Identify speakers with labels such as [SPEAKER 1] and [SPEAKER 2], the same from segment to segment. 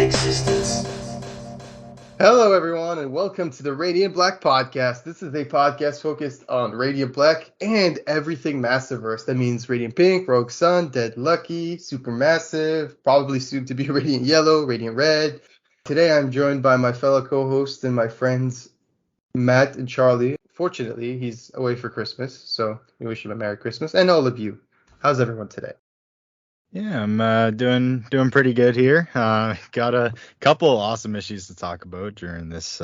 [SPEAKER 1] existence.
[SPEAKER 2] Hello, everyone, and welcome to the Radiant Black Podcast. This is a podcast focused on Radiant Black and everything Massiverse. That means Radiant Pink, Rogue Sun, Dead Lucky, Supermassive, probably soon to be Radiant Yellow, Radiant Red. Today, I'm joined by my fellow co-hosts and my friends Matt and Charlie. Fortunately, he's away for Christmas, so we wish him a Merry Christmas. And all of you. How's everyone today?
[SPEAKER 3] Yeah, I'm doing pretty good here. Got a couple awesome issues to talk about during this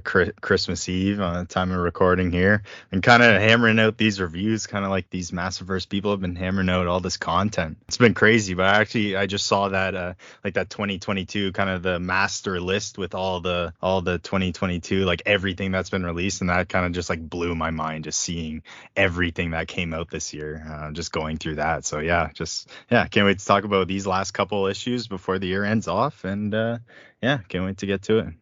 [SPEAKER 3] Christmas Eve time of recording here, and kind of hammering out these reviews, kind of like these Massiverse people have been hammering out all this content. It's been crazy, but I just saw that like that 2022 kind of the master list with all the 2022 like everything that's been released, and that kind of just like blew my mind just seeing everything that came out this year, just going through that. So yeah, can't wait to talk about these last couple issues before the year ends off, and can't wait to get to it.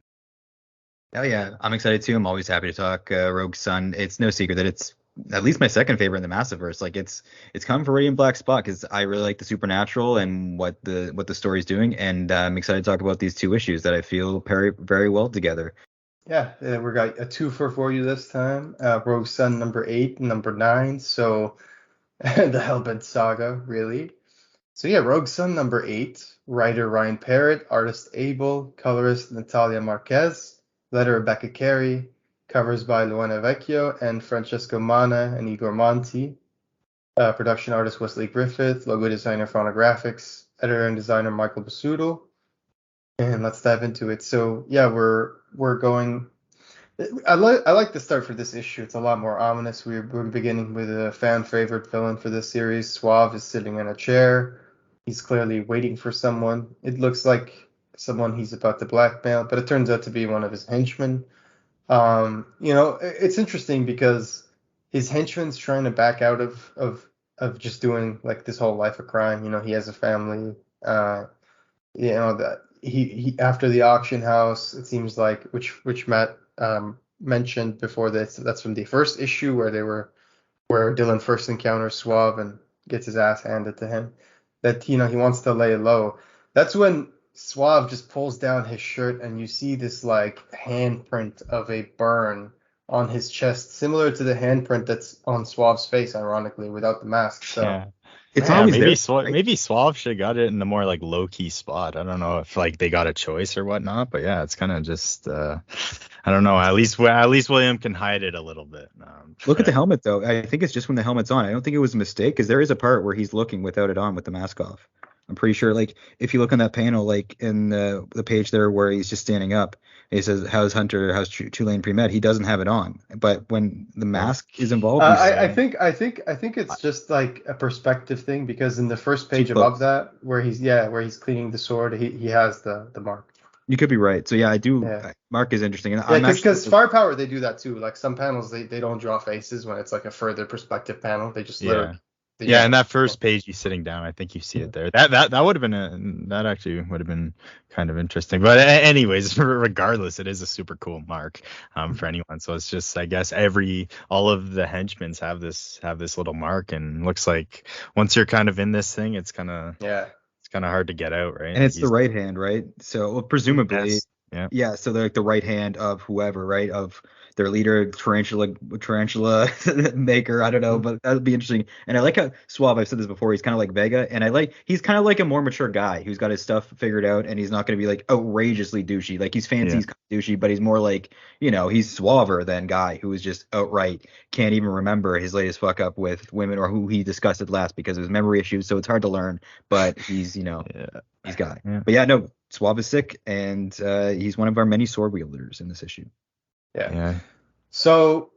[SPEAKER 4] Oh yeah, I'm excited too. I'm always happy to talk Rogue Sun. It's no secret that it's at least my second favorite in the Massiverse. Like it's coming for Radiant Black spot because I really like the supernatural and what the story's doing, and I'm excited to talk about these two issues that I feel pair very well together.
[SPEAKER 2] Yeah, we got a twofer for you this time. Rogue Sun number 8 and number 9. So the Hellbent saga, really. So yeah, Rogue Sun number 8, writer Ryan Parrott, artist Abel, colorist Natalia Marquez, letter Rebecca Carey, covers by Luana Vecchio and Francesco Mana and Igor Monti, production artist Wesley Griffith, logo designer Phonographics, editor and designer Michael Basuto. And let's dive into it. So yeah, we're going. I like the start for this issue. It's a lot more ominous. We're beginning with a fan favorite villain for this series. Suave is sitting in a chair. He's clearly waiting for someone. It looks like someone he's about to blackmail, but it turns out to be one of his henchmen. It's interesting because his henchman's trying to back out of just doing like this whole life of crime. You know, he has a family. That he after the auction house, it seems like, which Matt mentioned before this. That's from the first issue where Dylan first encounters Suave and gets his ass handed to him. That he wants to lay low. That's when Suave just pulls down his shirt and you see this like handprint of a burn on his chest, similar to the handprint that's on Suave's face, ironically, without the mask. So
[SPEAKER 3] yeah.
[SPEAKER 4] It's always
[SPEAKER 3] maybe
[SPEAKER 4] there, right?
[SPEAKER 3] maybe Suave should have got it in the more like low key spot. I don't know if like they got a choice or whatnot, but yeah, it's kind of just I don't know. At least William can hide it a little bit.
[SPEAKER 4] Look at the helmet though. I think it's just when the helmet's on. I don't think it was a mistake because there is a part where he's looking without it on with the mask off. I'm pretty sure, like, if you look on that panel, like in the page there where he's just standing up, he says, "How's Hunter? How's Tulane pre-med?" He doesn't have it on, but when the mask is involved,
[SPEAKER 2] I think it's just like a perspective thing, because in the first page above that, where he's cleaning the sword, he has the mark.
[SPEAKER 4] You could be right. So yeah, I do. Yeah. Mark is interesting, and
[SPEAKER 2] because Firepower they do that too. Like some panels they don't draw faces when it's like a further perspective panel. They just literally.
[SPEAKER 3] Yeah, and that first page, you sitting down, I think you see it there. That would have been that actually would have been kind of interesting. But anyways, regardless, it is a super cool mark for anyone. So it's just, I guess, all of the henchmen have this little mark, and looks like once you're kind of in this thing, it's kind of hard to get out, right?
[SPEAKER 4] And it's the right hand, right? So presumably,
[SPEAKER 3] yeah.
[SPEAKER 4] So they're like the right hand of whoever, right? Of their leader, tarantula maker. I don't know, but that would be interesting. And I like how Suave, I've said this before, he's kind of like Vega, and he's kind of like a more mature guy who's got his stuff figured out, and he's not going to be like outrageously douchey. Like he's fancy, he's kind of douchey, but he's more like, he's suaver than Guy, who is just outright can't even remember his latest fuck up with women or who he discussed it last because of his memory issues. So it's hard to learn, but he's, he's Guy. Yeah. But yeah, no, Suave is sick, and he's one of our many sword wielders in this issue.
[SPEAKER 2] Yeah. So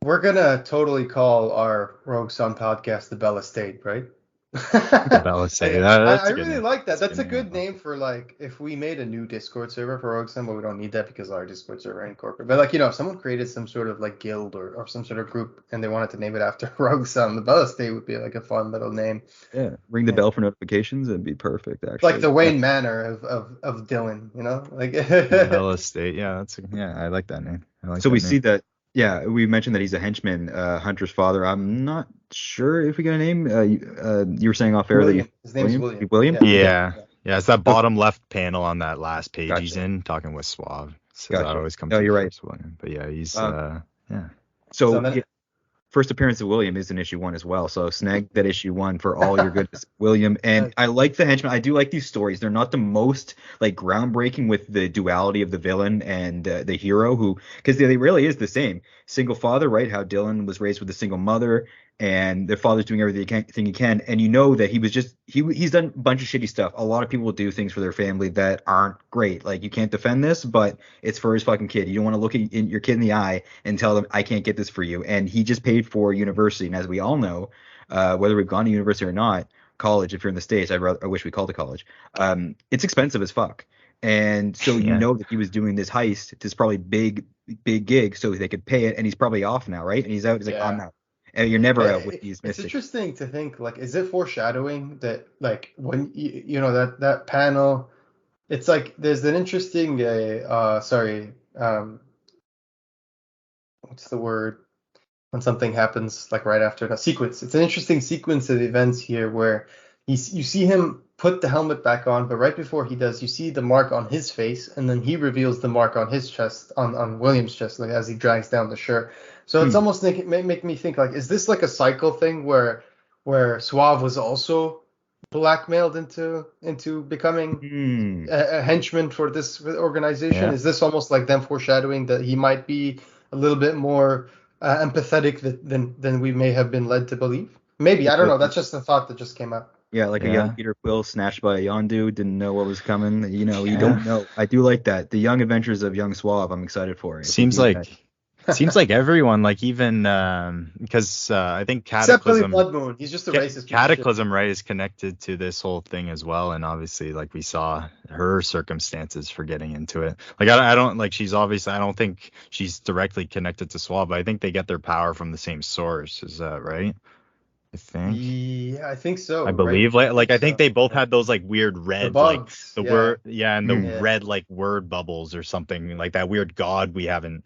[SPEAKER 2] we're gonna totally call our Rogue Sun podcast the Bell Estate, right?
[SPEAKER 3] The Bell Estate.
[SPEAKER 2] I really like that. That's a good name for, like, if we made a new Discord server for Rogue Sun, but we don't need that because our Discord server ain't corporate. But like, if someone created some sort of like guild or some sort of group and they wanted to name it after Rogue Sun, the Bell Estate would be like a fun little name.
[SPEAKER 4] Yeah, ring the bell for notifications and be perfect. Actually,
[SPEAKER 2] like the Wayne Manor of Dylan, like
[SPEAKER 3] Bell Estate. Yeah, I like that name.
[SPEAKER 4] We see that. Yeah, we mentioned that he's a henchman, Hunter's father. I'm not sure if we got a name. You were saying off air that
[SPEAKER 2] his name's William.
[SPEAKER 4] William?
[SPEAKER 3] Yeah. Yeah, it's that bottom left panel on that last page he's
[SPEAKER 4] Gotcha.
[SPEAKER 3] in, talking with Suave. So that
[SPEAKER 4] Gotcha.
[SPEAKER 3] always comes
[SPEAKER 4] No,
[SPEAKER 3] through
[SPEAKER 4] you're right.
[SPEAKER 3] first, William. But yeah, he's
[SPEAKER 4] Um,
[SPEAKER 3] yeah.
[SPEAKER 2] So
[SPEAKER 4] so
[SPEAKER 2] then,
[SPEAKER 4] first appearance of William is in issue 1 as well. So snag that issue 1 for all your goodness, William. And I like the henchman. I do like these stories. They're not the most like groundbreaking with the duality of the villain and the hero, who because they really is the same single father, right? How Dylan was raised with a single mother, and their father's doing everything he can, and you know that he was just he's done a bunch of shitty stuff. A lot of people will do things for their family that aren't great. Like you can't defend this, but it's for his fucking kid. You don't want to look at your kid in the eye and tell them I can't get this for you. And he just paid for university, and as we all know, whether we've gone to university or not, college. If you're in the States, I wish we called it college. It's expensive as fuck. And so you
[SPEAKER 3] Yeah.
[SPEAKER 4] know that he was doing this heist, this probably big gig, so they could pay it. And he's probably off now, right? And he's out. He's like, I'm
[SPEAKER 2] yeah.
[SPEAKER 4] out. And you're never out with these
[SPEAKER 2] It's
[SPEAKER 4] mystics.
[SPEAKER 2] interesting to think, like, is it foreshadowing that, like, when you know that panel, it's like there's an interesting what's the word when something happens like right after a sequence. It's an interesting sequence of events here where you see him put the helmet back on, but right before he does, you see the mark on his face, and then he reveals the mark on his chest, on William's chest, like as he drags down the shirt. So it's almost make me think, like, is this like a cycle thing where Suave was also blackmailed into becoming a henchman for this organization?
[SPEAKER 3] Yeah.
[SPEAKER 2] Is this almost like them foreshadowing that he might be a little bit more empathetic than we may have been led to believe? Maybe, I don't know. That's just a thought that just came up.
[SPEAKER 4] Yeah, like a young
[SPEAKER 3] Yeah.
[SPEAKER 4] Peter Quill snatched by a Yondu, didn't know what was coming. You know, you
[SPEAKER 3] Yeah.
[SPEAKER 4] don't know. I do like that. The young adventures of young Suave, I'm excited for it.
[SPEAKER 3] Seems like everyone, like even because I think
[SPEAKER 2] Except Billy
[SPEAKER 3] Cataclysm
[SPEAKER 2] Blood Moon. He's just a racist piece of shit.
[SPEAKER 3] Cataclysm, right, is connected to this whole thing as well, and obviously like we saw her circumstances for getting into it. Like I don't like she's obviously I don't think she's directly connected to Swab, but I think they get their power from the same source. Is that right? I think.
[SPEAKER 2] Yeah, I think so.
[SPEAKER 3] I
[SPEAKER 2] Right?
[SPEAKER 3] believe like I think
[SPEAKER 2] so.
[SPEAKER 3] they both
[SPEAKER 2] Yeah.
[SPEAKER 3] had those like weird
[SPEAKER 2] The
[SPEAKER 3] red like
[SPEAKER 2] bugs.
[SPEAKER 3] the
[SPEAKER 2] Yeah.
[SPEAKER 3] word and the
[SPEAKER 2] Yeah.
[SPEAKER 3] red like word bubbles or something like that weird god we haven't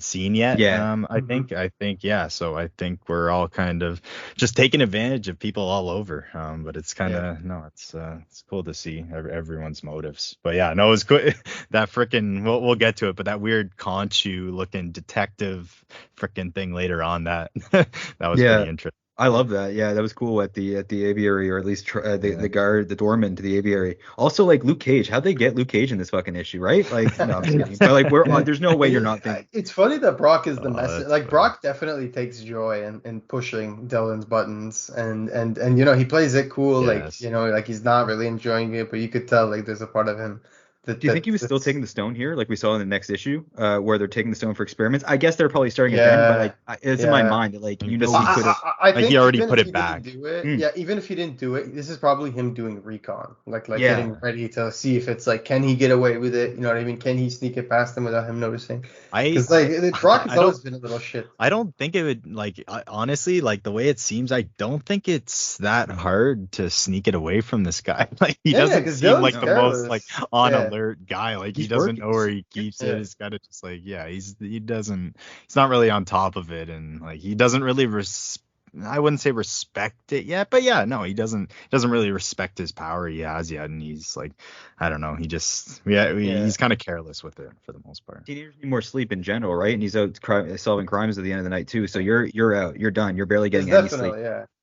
[SPEAKER 3] seen yet.
[SPEAKER 4] Yeah.
[SPEAKER 3] I think yeah. So I think we're all kind of just taking advantage of people all over. But it's kind of it's cool to see everyone's motives. But yeah, no, it's good that freaking we'll get to it. But that weird Conchu looking detective freaking thing later on that was pretty interesting.
[SPEAKER 4] I love that. Yeah, that was cool at the aviary, or at least the guard, the doorman to the aviary. Also, like Luke Cage, how'd they get Luke Cage in this fucking issue, right? Like, no, I'm just kidding. But like, there's no way you're not thinking.
[SPEAKER 2] It's funny that Brock is the message. Like
[SPEAKER 3] funny.
[SPEAKER 2] Brock definitely takes joy in pushing Dylan's buttons, and you know he plays it cool.
[SPEAKER 3] Yes.
[SPEAKER 2] Like you know like he's not really enjoying it, but you could tell like there's a part of him.
[SPEAKER 4] Do you think he was still taking the stone here, like we saw in the next issue, where they're taking the stone for experiments? I guess they're probably starting again, but it's in my mind that like he could have.
[SPEAKER 2] I think
[SPEAKER 3] he already
[SPEAKER 2] even
[SPEAKER 3] put
[SPEAKER 2] if
[SPEAKER 3] it
[SPEAKER 2] he
[SPEAKER 3] back.
[SPEAKER 2] didn't do it, yeah, even if he didn't do it, this is probably him doing recon, like getting ready to see if it's like, can he get away with it? You know what I mean? Can he sneak it past him without him noticing? Because like Brock has always been a little shit.
[SPEAKER 3] I don't think it would honestly like the way it seems. I don't think it's that hard to sneak it away from this guy. Like he doesn't seem like the most like on alert guy. Like he doesn't know where he keeps it. He's got to just like he's not really on top of it, and like he doesn't really I wouldn't say respect it yet, but yeah, no, he doesn't really respect his power he has yet, and he's like, I don't know, he just he's kind of careless with it for the most part.
[SPEAKER 4] Teenagers need more sleep in general, right? And he's out solving crimes at the end of the night too. So you're out, you're done, you're barely getting any sleep.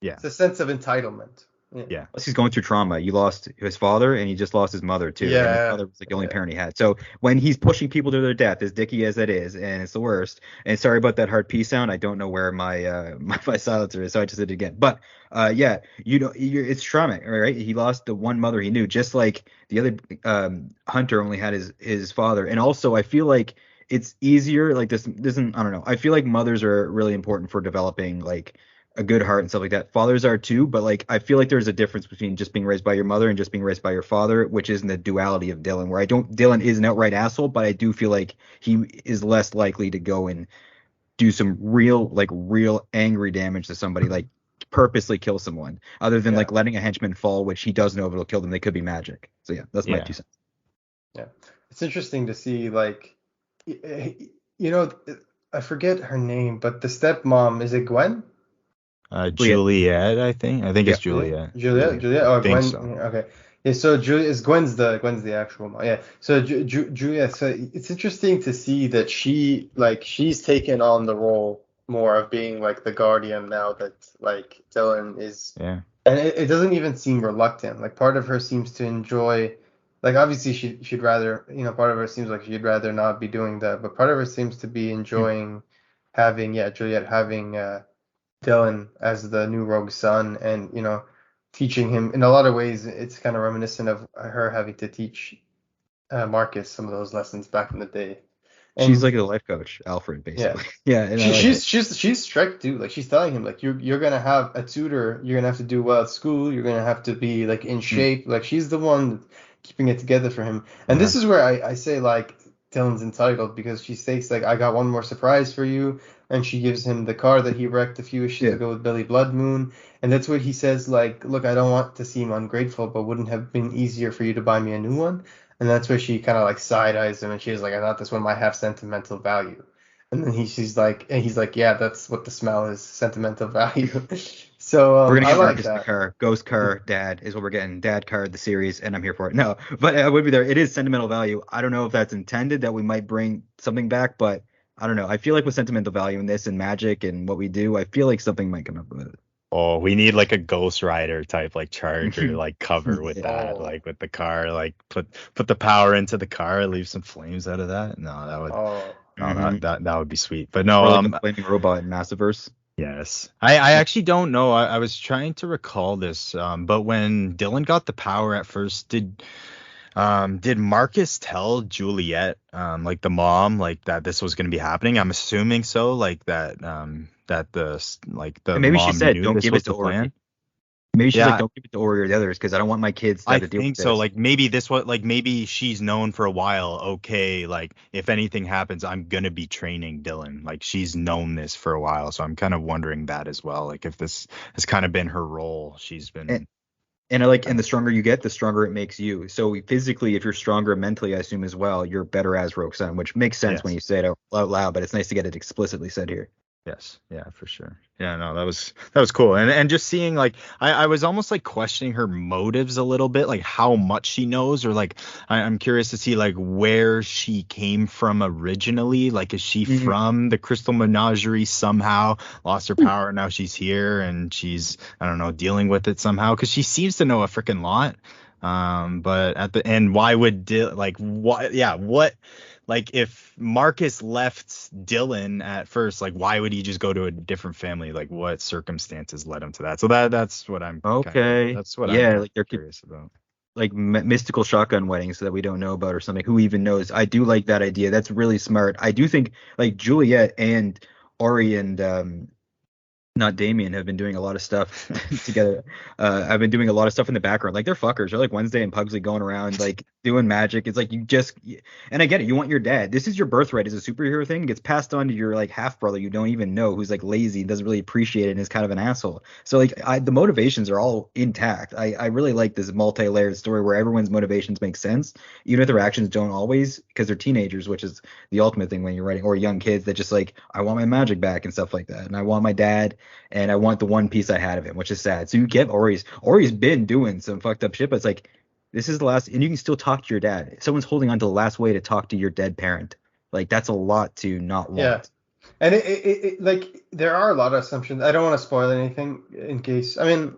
[SPEAKER 2] Yeah. It's a sense of entitlement.
[SPEAKER 3] Yeah.
[SPEAKER 4] Plus he's going through trauma. You lost his father and he just lost his mother too.
[SPEAKER 2] Yeah.
[SPEAKER 4] And his mother was like the only parent he had. So when he's pushing people to their death, as dicky as that is, and it's the worst. And sorry about that hard P sound. I don't know where my my silencer is, so I just did it again. But it's traumatic, right? He lost the one mother he knew, just like the other Hunter only had his father. And also I feel like it's easier, like this isn't, I don't know. I feel like mothers are really important for developing like a good heart and stuff like that. Fathers are too, but like I feel like there's a difference between just being raised by your mother and just being raised by your father, which is in the duality of Dylan, where Dylan is an outright asshole, but I do feel like he is less likely to go and do some real angry damage to somebody, like purposely kill someone, other than like letting a henchman fall, which he does know if it'll kill them. They could be magic. So yeah, that's my 2 cents.
[SPEAKER 2] Yeah, it's interesting to see, like, you know, I forget her name, but the stepmom, is it Gwen?
[SPEAKER 3] Juliet, I think it's Juliet.
[SPEAKER 2] Juliet. Oh, Gwen.
[SPEAKER 3] So.
[SPEAKER 2] Okay. Yeah, so Julia is Gwen's the actual mom. Yeah. So Julia, so it's interesting to see that she's taken on the role more of being like the guardian now that like Dylan is,
[SPEAKER 3] Yeah.
[SPEAKER 2] and it doesn't even seem reluctant. Like part of her seems to enjoy, like obviously she'd rather, part of her seems like she'd rather not be doing that, but part of her seems to be
[SPEAKER 4] Hmm.
[SPEAKER 2] enjoying having, yeah, Juliet having Dylan as the new rogue son, and teaching him in a lot of ways. It's kind of reminiscent of her having to teach Marcus some of those lessons back in the day.
[SPEAKER 4] She's
[SPEAKER 2] And
[SPEAKER 4] like a life coach, Alfred,
[SPEAKER 2] yeah,
[SPEAKER 4] basically. Yeah, and I
[SPEAKER 2] she,
[SPEAKER 4] like
[SPEAKER 2] she's
[SPEAKER 4] it.
[SPEAKER 2] she's strict too. Like she's telling him like you're gonna have a tutor, you're gonna have to do well at school, you're gonna have to be like in
[SPEAKER 4] Mm,
[SPEAKER 2] shape. Like she's the one keeping it together for him. And
[SPEAKER 4] uh-huh.
[SPEAKER 2] this is where I say like Dylan's entitled, because she states like I got one more surprise for you, and she gives him the car that he wrecked a few issues
[SPEAKER 4] Yeah.
[SPEAKER 2] ago with Billy Blood Moon. And that's what he says like, look, I don't want to seem ungrateful, but wouldn't have been easier for you to buy me a new one? And that's where she kind of like side eyes him, and she's like, I thought this one might have sentimental value. And then he's like, yeah, that's what the smell is, sentimental value. So
[SPEAKER 4] We're gonna
[SPEAKER 2] I
[SPEAKER 4] get
[SPEAKER 2] like
[SPEAKER 4] Marcus in the
[SPEAKER 2] that.
[SPEAKER 4] car. Ghost car, dad is what we're getting. Dad car, the series, and I'm here for it. No, but I would be there. It is sentimental value. I don't know if that's intended that we might bring something back, but I don't know. I feel like with sentimental value in this and magic and what we do, I feel like something might come up with
[SPEAKER 3] Oh, we need like a Ghost Rider type like charger
[SPEAKER 4] it.
[SPEAKER 3] like cover with
[SPEAKER 4] Yeah.
[SPEAKER 3] that,
[SPEAKER 2] Oh,
[SPEAKER 3] like with the car, like put the power into the car, leave some flames out of that. No, that would
[SPEAKER 2] oh,
[SPEAKER 3] no
[SPEAKER 4] Hmm.
[SPEAKER 3] that would be sweet. But no,
[SPEAKER 4] Or like a flaming robot in Massiverse.
[SPEAKER 3] yes. I actually don't know. I was trying to recall this, but when Dylan got the power at first, did Marcus tell Juliet, like the mom, like that this was going to be happening? I'm assuming so, like that the
[SPEAKER 4] And maybe she
[SPEAKER 3] mom
[SPEAKER 4] said,
[SPEAKER 3] knew
[SPEAKER 4] "Don't
[SPEAKER 3] this
[SPEAKER 4] give it
[SPEAKER 3] was
[SPEAKER 4] to
[SPEAKER 3] the
[SPEAKER 4] Ori."
[SPEAKER 3] plan.
[SPEAKER 4] Maybe she's like,
[SPEAKER 3] Yeah,
[SPEAKER 4] "Don't give it to Ori or the others because I don't want my kids to
[SPEAKER 3] I
[SPEAKER 4] have to deal with
[SPEAKER 3] think so.
[SPEAKER 4] this."
[SPEAKER 3] Like maybe this was like maybe she's known for a while. Okay, like if anything happens, I'm gonna be training Dylan. Like she's known this for a while, so I'm kind of wondering that as well. Like if this has kind of been her role, she's
[SPEAKER 4] And
[SPEAKER 3] been
[SPEAKER 4] and I like,
[SPEAKER 3] kind
[SPEAKER 4] and
[SPEAKER 3] of
[SPEAKER 4] the stronger you get, the stronger it makes you. So physically, if you're stronger mentally, I assume as well, you're better as Rogue Sun, which makes sense when
[SPEAKER 3] yes.
[SPEAKER 4] you say it out loud. But it's nice to get it explicitly said here.
[SPEAKER 3] Yes, yeah, for sure. Yeah, no, that was cool. And just seeing like I was almost like questioning her motives a little bit, like how much she knows, or like I'm curious to see like where she came from originally. Like is she
[SPEAKER 4] Mhm.
[SPEAKER 3] from the Crystal Menagerie somehow, lost her power, now she's here and she's, I don't know, dealing with it somehow? Because she seems to know a freaking lot. But at the end, why would like what yeah, what like if Marcus left Dylan at first, like why would he just go to a different family? Like what circumstances led him to that? So that's what I'm
[SPEAKER 4] Okay.
[SPEAKER 3] that's what I'm
[SPEAKER 4] Yeah,
[SPEAKER 3] kind
[SPEAKER 4] like there
[SPEAKER 3] of
[SPEAKER 4] could
[SPEAKER 3] curious about.
[SPEAKER 4] like mystical shotgun weddings that we don't know about or something. Who even knows? I do like that idea. That's really smart. I do think like Juliet and Ori and not Damien have been doing a lot of stuff together. I've been doing a lot of stuff in the background. Like they're fuckers. They're like Wednesday and Pugsley going around like doing magic. It's like and I get it. You want your dad. This is your birthright as a superhero thing. It gets passed on to your like half brother you don't even know, who's like lazy and doesn't really appreciate it and is kind of an asshole. So like the motivations are all intact. I really like this multi-layered story where everyone's motivations make sense, even if their actions don't always, because they're teenagers, which is the ultimate thing when you're writing, or young kids that just like I want my magic back and stuff like that, and I want my dad and I want the one piece I had of him, which is sad. So you get Ori's been doing some fucked up shit, but it's like this is the last, and you can still talk to your dad. Someone's holding on to the last way to talk to your dead parent. Like that's a lot to not
[SPEAKER 2] yeah.
[SPEAKER 4] want.
[SPEAKER 2] And like there are a lot of assumptions. I don't want to spoil anything in case. I mean,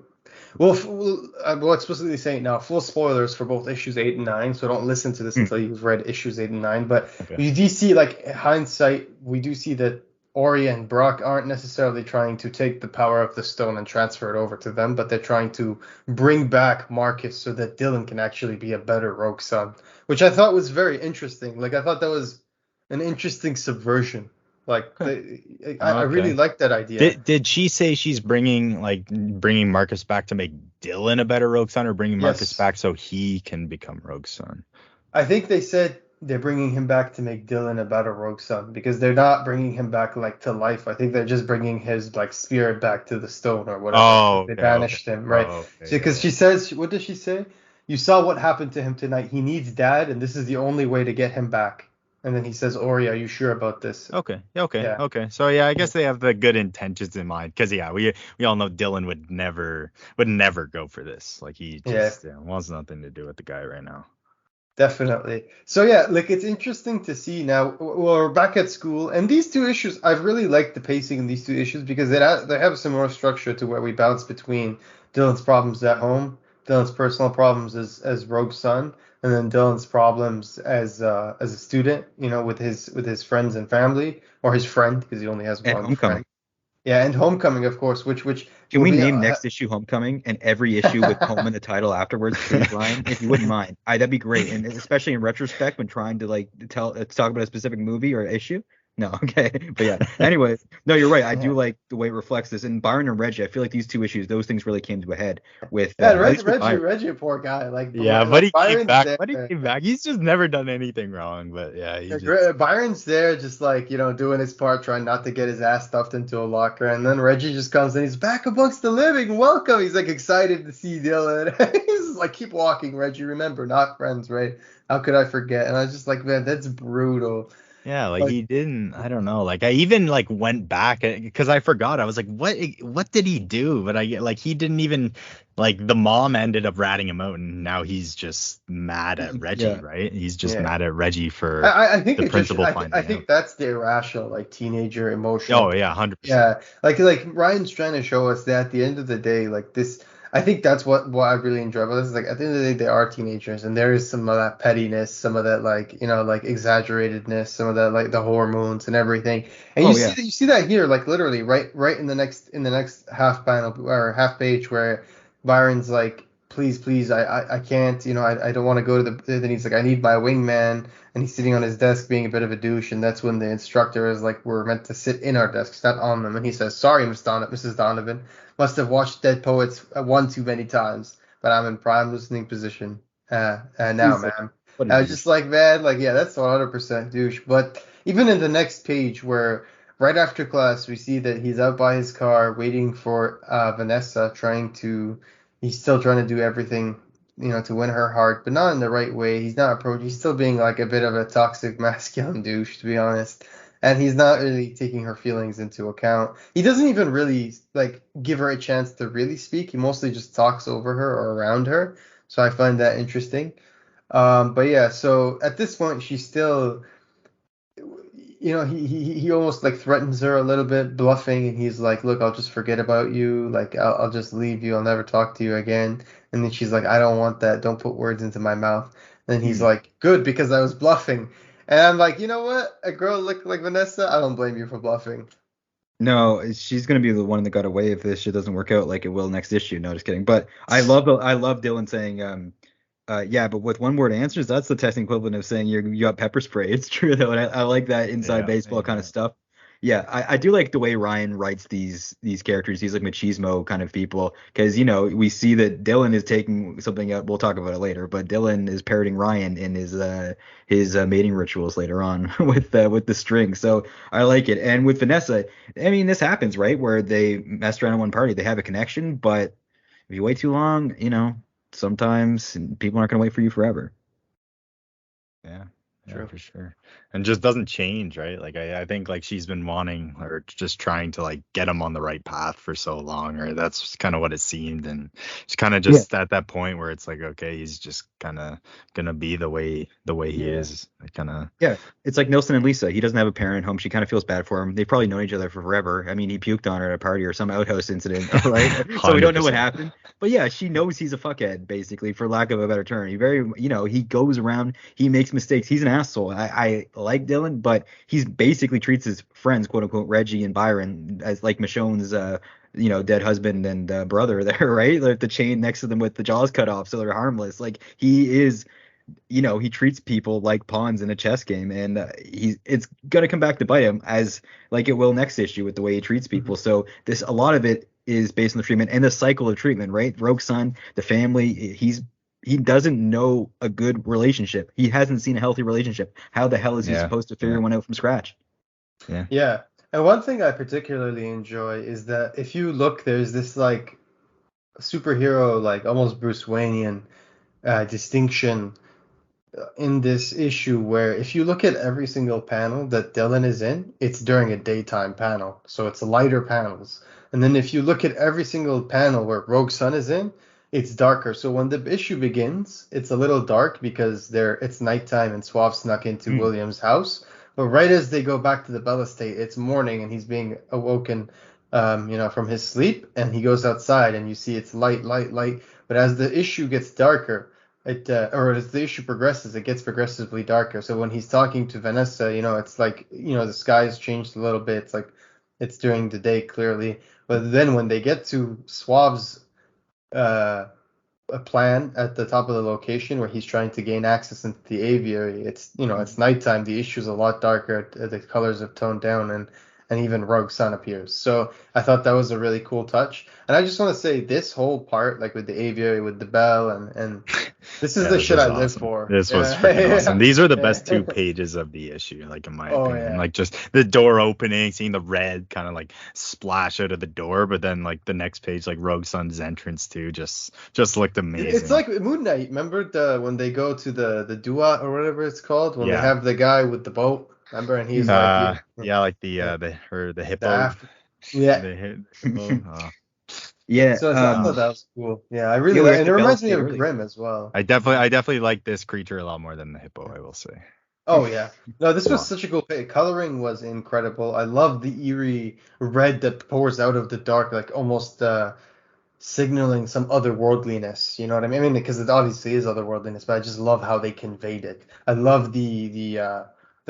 [SPEAKER 2] we'll explicitly say it now. Full spoilers for both issues 8 and 9. So don't listen to this
[SPEAKER 4] Hmm.
[SPEAKER 2] until you've read issues 8 and 9. But
[SPEAKER 3] Okay.
[SPEAKER 2] we do see, like in hindsight, we do see that Ori and Brock aren't necessarily trying to take the power of the stone and transfer it over to them, but they're trying to bring back Marcus so that Dylan can actually be a better Rogue Son, which I thought was very interesting. Like I thought that was an interesting subversion. Like
[SPEAKER 3] Okay.
[SPEAKER 2] I really
[SPEAKER 3] Okay.
[SPEAKER 2] like that idea.
[SPEAKER 3] Did she say she's bringing Marcus back to make Dylan a better Rogue Son, or bringing Marcus
[SPEAKER 2] Yes,
[SPEAKER 3] back so he can become Rogue Son?
[SPEAKER 2] I think they said they're bringing him back to make Dylan a better Rogue Son, because they're not bringing him back like to life. I think they're just bringing his like spirit back to the stone or whatever.
[SPEAKER 3] Oh,
[SPEAKER 2] They
[SPEAKER 3] okay, okay.
[SPEAKER 2] banished him, right?
[SPEAKER 3] Oh, okay,
[SPEAKER 2] Because
[SPEAKER 3] yeah,
[SPEAKER 2] she says, what does she say? You saw what happened to him tonight. He needs dad, and this is the only way to get him back. And then he says, Ori, are you sure about this?
[SPEAKER 3] Okay.
[SPEAKER 2] Yeah.
[SPEAKER 3] Okay. So yeah, I guess they have the good intentions in mind. Because yeah, we all know Dylan would never go for this. Like he
[SPEAKER 2] Yeah.
[SPEAKER 3] just wants nothing to do with the guy right now.
[SPEAKER 2] Definitely. So yeah, like it's interesting to see now. We're back at school, and these two issues, I've really liked the pacing in these two issues because they have some more structure to where we bounce between Dylan's problems at home, Dylan's personal problems as Rogue's son, and then Dylan's problems as a student, with his friends and family, or his friend because he only has
[SPEAKER 4] And
[SPEAKER 2] one friend.
[SPEAKER 4] Homecoming.
[SPEAKER 2] Yeah, and Homecoming, of course, which
[SPEAKER 4] Can
[SPEAKER 2] will
[SPEAKER 4] we
[SPEAKER 2] be
[SPEAKER 4] name next issue Homecoming and every issue with home in the title afterwards, please, Ryan? If you wouldn't mind, that'd be great. And especially in retrospect, when trying to like talk about a specific movie or issue. No, okay, but yeah. Anyway, no, you're right. I do
[SPEAKER 2] yeah.
[SPEAKER 4] like the way it reflects this. And Byron and Reggie, I feel like these two issues, those things really came to a head with
[SPEAKER 2] Yeah,
[SPEAKER 4] at least with Byron.
[SPEAKER 2] Reggie, poor guy.
[SPEAKER 3] Yeah, but
[SPEAKER 2] Like
[SPEAKER 3] he came
[SPEAKER 2] Byron's
[SPEAKER 3] back.
[SPEAKER 2] there.
[SPEAKER 3] But he came back. He's just never done anything wrong. But yeah, he just
[SPEAKER 2] Byron's there, just like, doing his part, trying not to get his ass stuffed into a locker. And then Reggie just comes and he's back amongst the living. Welcome. He's like excited to see Dylan. He's just like, keep walking, Reggie. Remember, not friends, right? How could I forget? And I was just like, man, that's brutal.
[SPEAKER 3] yeah, like
[SPEAKER 2] Like,
[SPEAKER 3] he didn't. I don't know. Like I even like went back because I forgot. I was like, what did he do? But I like he didn't even like the mom ended up ratting him out, and now he's just mad at Reggie,
[SPEAKER 4] Yeah.
[SPEAKER 3] right? He's just
[SPEAKER 2] yeah.
[SPEAKER 3] mad at Reggie for
[SPEAKER 2] I think
[SPEAKER 3] the
[SPEAKER 2] it just,
[SPEAKER 3] principal
[SPEAKER 2] I
[SPEAKER 3] finding
[SPEAKER 2] think
[SPEAKER 3] out.
[SPEAKER 2] that's the irrational, like teenager emotional.
[SPEAKER 3] Oh yeah, 100%.
[SPEAKER 2] Yeah, like Ryan's trying to show us that at the end of the day, like this, I think that's what I really enjoy about this. Is like at the end of the day, they are teenagers, and there is some of that pettiness, some of that like like exaggeratedness, some of that like the hormones and everything. And
[SPEAKER 4] Oh yeah.
[SPEAKER 2] you see that here, like literally right in the next half panel or half page where Byron's like, please, I can't, I don't want to go to the. Then he's like, I need my wingman, and he's sitting on his desk being a bit of a douche, and that's when the instructor is like, we're meant to sit in our desks, not on them, and he says, sorry, Mrs. Donovan, must have watched Dead Poets one too many times, but I'm in prime listening position now,
[SPEAKER 4] He's like,
[SPEAKER 2] ma'am.
[SPEAKER 4] what a
[SPEAKER 2] I was
[SPEAKER 4] douche.
[SPEAKER 2] just like, man, like, yeah, that's 100% douche. But even in the next page, where right after class, we see that he's out by his car waiting for Vanessa, he's still trying to do everything, to win her heart, but not in the right way. He's not approaching, he's still being like a bit of a toxic masculine douche, to be honest. And he's not really taking her feelings into account. He doesn't even really like give her a chance to really speak. He mostly just talks over her or around her. So I find that interesting. But yeah, so at this point, she's still, he almost like threatens her a little bit, bluffing, and he's like, "Look, I'll just forget about you. Like, I'll just leave you. I'll never talk to you again." And then she's like, "I don't want that. Don't put words into my mouth." And then he's
[SPEAKER 4] Hmm.
[SPEAKER 2] like, "Good, because I was bluffing." And I'm like, you know what? A girl look like Vanessa, I don't blame you for bluffing.
[SPEAKER 4] No, she's gonna be the one that got away if this shit doesn't work out like it will next issue. No, just kidding. But I love Dylan saying, yeah, but with one word answers, that's the testing equivalent of saying you got pepper spray. It's true though, and I like that inside
[SPEAKER 3] Yeah,
[SPEAKER 4] baseball kind of
[SPEAKER 3] yeah.
[SPEAKER 4] stuff. Yeah, I do like the way Ryan writes these characters. He's like machismo kind of people because we see that Dylan is taking something out. We'll talk about it later, but Dylan is parroting Ryan in his mating rituals later on with the string. So I like it. And with Vanessa, I mean, this happens, right? Where they messed around in one party, they have a connection, but if you wait too long, sometimes people aren't going to wait for you forever.
[SPEAKER 3] Yeah, yeah,
[SPEAKER 2] True.
[SPEAKER 3] for sure. And just doesn't change, right? Like I think like she's been wanting or just trying to like get him on the right path for so long, or that's kind of what it seemed. And it's kind of
[SPEAKER 4] Yeah.
[SPEAKER 3] just at that point where it's like, okay, he's just kind of gonna be the way he
[SPEAKER 2] Yeah.
[SPEAKER 3] is. Kind of.
[SPEAKER 4] Yeah, it's like Nelson and Lisa. He doesn't have a parent home. She kind of feels bad for him. They've probably known each other for forever. I mean, he puked on her at a party or some outhouse incident, right? So we don't know what
[SPEAKER 3] 100%.
[SPEAKER 4] happened. But yeah, she knows he's a fuckhead, basically, for lack of a better term. He goes around, he makes mistakes. He's an asshole. I like Dylan, but he's basically treats his friends, quote unquote, Reggie and Byron, as like Michonne's, dead husband and brother there, right? Like the chain next to them with the jaws cut off, so they're harmless. Like he is he treats people like pawns in a chess game, and it's gonna come back to bite him as like it will next issue with the way he treats
[SPEAKER 2] Mhm.
[SPEAKER 4] people. So a lot of it is based on the treatment and the cycle of treatment, right? Rogue's son, the family, he doesn't know a good relationship. He hasn't seen a healthy relationship. How the hell is he
[SPEAKER 3] Yeah,
[SPEAKER 4] supposed to figure
[SPEAKER 3] yeah,
[SPEAKER 4] one out from scratch?
[SPEAKER 3] yeah.
[SPEAKER 2] Yeah. And one thing I particularly enjoy is that if you look, there's this like superhero, like almost Bruce Waynean distinction in this issue where if you look at every single panel that Dylan is in, it's during a daytime panel, so it's lighter panels. And then if you look at every single panel where Rogue Sun is in, it's darker. So when the issue begins, it's a little dark because it's nighttime and Suave snuck into
[SPEAKER 4] Hmm.
[SPEAKER 2] William's house. But right as they go back to the Bell estate, it's morning and he's being awoken, from his sleep, and he goes outside and you see it's light, light, light. But as the issue gets darker, or as the issue progresses, it gets progressively darker. So when he's talking to Vanessa, it's like, the sky's changed a little bit. It's like it's during the day clearly. But then when they get to Suave's uh, a plan at the top of the location where he's trying to gain access into the aviary, it's nighttime. The issue's a lot darker. The colors have toned down, and even Rogue Sun appears. So I thought that was a really cool touch. And I just want to say this whole part, like with the aviary, with the bell, and this is
[SPEAKER 3] Yeah,
[SPEAKER 2] the
[SPEAKER 3] this
[SPEAKER 2] shit
[SPEAKER 3] was
[SPEAKER 2] I live
[SPEAKER 3] awesome.
[SPEAKER 2] for.
[SPEAKER 3] This was
[SPEAKER 2] Yeah.
[SPEAKER 3] freaking awesome. These are the best
[SPEAKER 2] Yeah.
[SPEAKER 3] 2 pages of the issue, like in my
[SPEAKER 2] Oh
[SPEAKER 3] opinion.
[SPEAKER 2] yeah.
[SPEAKER 3] Like just the door opening, seeing the red kind of like splash out of the door, but then like the next page, like Rogue Sun's entrance too, just looked
[SPEAKER 2] It's
[SPEAKER 3] amazing.
[SPEAKER 2] like Moon Knight. Remember when they go to the Dua or whatever it's called, when they
[SPEAKER 3] Yeah.
[SPEAKER 2] have the guy with the boat. Remember, and he's like,
[SPEAKER 3] Yeah, like the
[SPEAKER 2] yeah,
[SPEAKER 3] the
[SPEAKER 2] the
[SPEAKER 3] hippo,
[SPEAKER 2] after, yeah.
[SPEAKER 3] the hippo.
[SPEAKER 4] Yeah.
[SPEAKER 2] So I thought that was cool. Yeah, I really
[SPEAKER 4] Yeah, we were
[SPEAKER 2] like,
[SPEAKER 4] at
[SPEAKER 2] and
[SPEAKER 4] the
[SPEAKER 2] it
[SPEAKER 4] Bell
[SPEAKER 2] reminds me
[SPEAKER 4] Estate
[SPEAKER 2] of
[SPEAKER 4] earlier.
[SPEAKER 2] Grimm as well.
[SPEAKER 3] I definitely like this creature a lot more than the hippo, I will say.
[SPEAKER 2] Oh yeah, no, this was
[SPEAKER 3] Wow.
[SPEAKER 2] such a cool page. Coloring was incredible. I love the eerie red that pours out of the dark, like almost signaling some otherworldliness. You know what I mean? I mean, because it obviously is otherworldliness, but I just love how they conveyed it. I love the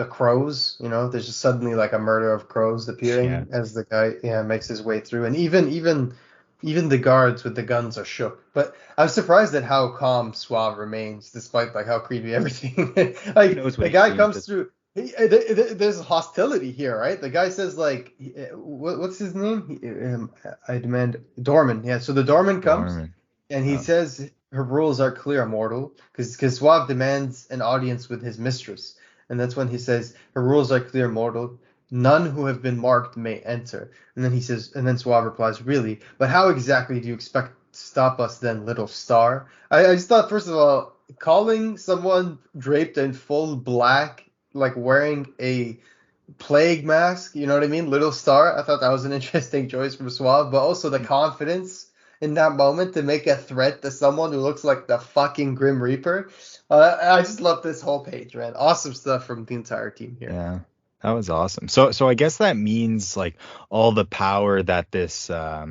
[SPEAKER 2] crows. There's just suddenly like a murder of crows
[SPEAKER 3] Yeah.
[SPEAKER 2] appearing as the guy, makes his way through, and even the guards with the guns are shook. But I was surprised at how calm Suave remains, despite like how creepy everything.
[SPEAKER 4] He
[SPEAKER 2] Like
[SPEAKER 4] knows what
[SPEAKER 2] the
[SPEAKER 4] he's
[SPEAKER 2] guy
[SPEAKER 4] doing.
[SPEAKER 2] comes through. There's hostility here, right? The guy says like, what's his name? I demand Dorman. Yeah, so the Dorman comes
[SPEAKER 3] Dorman.
[SPEAKER 2] and he
[SPEAKER 3] Oh.
[SPEAKER 2] says her rules are clear, mortal, because Suave demands an audience with his mistress, and that's when he says her rules are clear, mortal. None who have been marked may enter. And then he says, and then Suave replies, really? But how exactly do you expect to stop us then, little star? I just thought, first of all, calling someone draped in full black, like wearing a plague mask, you know what I mean? Little Star. I thought that was an interesting choice from Suave, but also the confidence in that moment to make a threat to someone who looks like the fucking Grim Reaper. I just love this whole page, man. Awesome stuff from the entire team here.
[SPEAKER 3] Yeah, that was awesome. So I guess that means like all the power that this I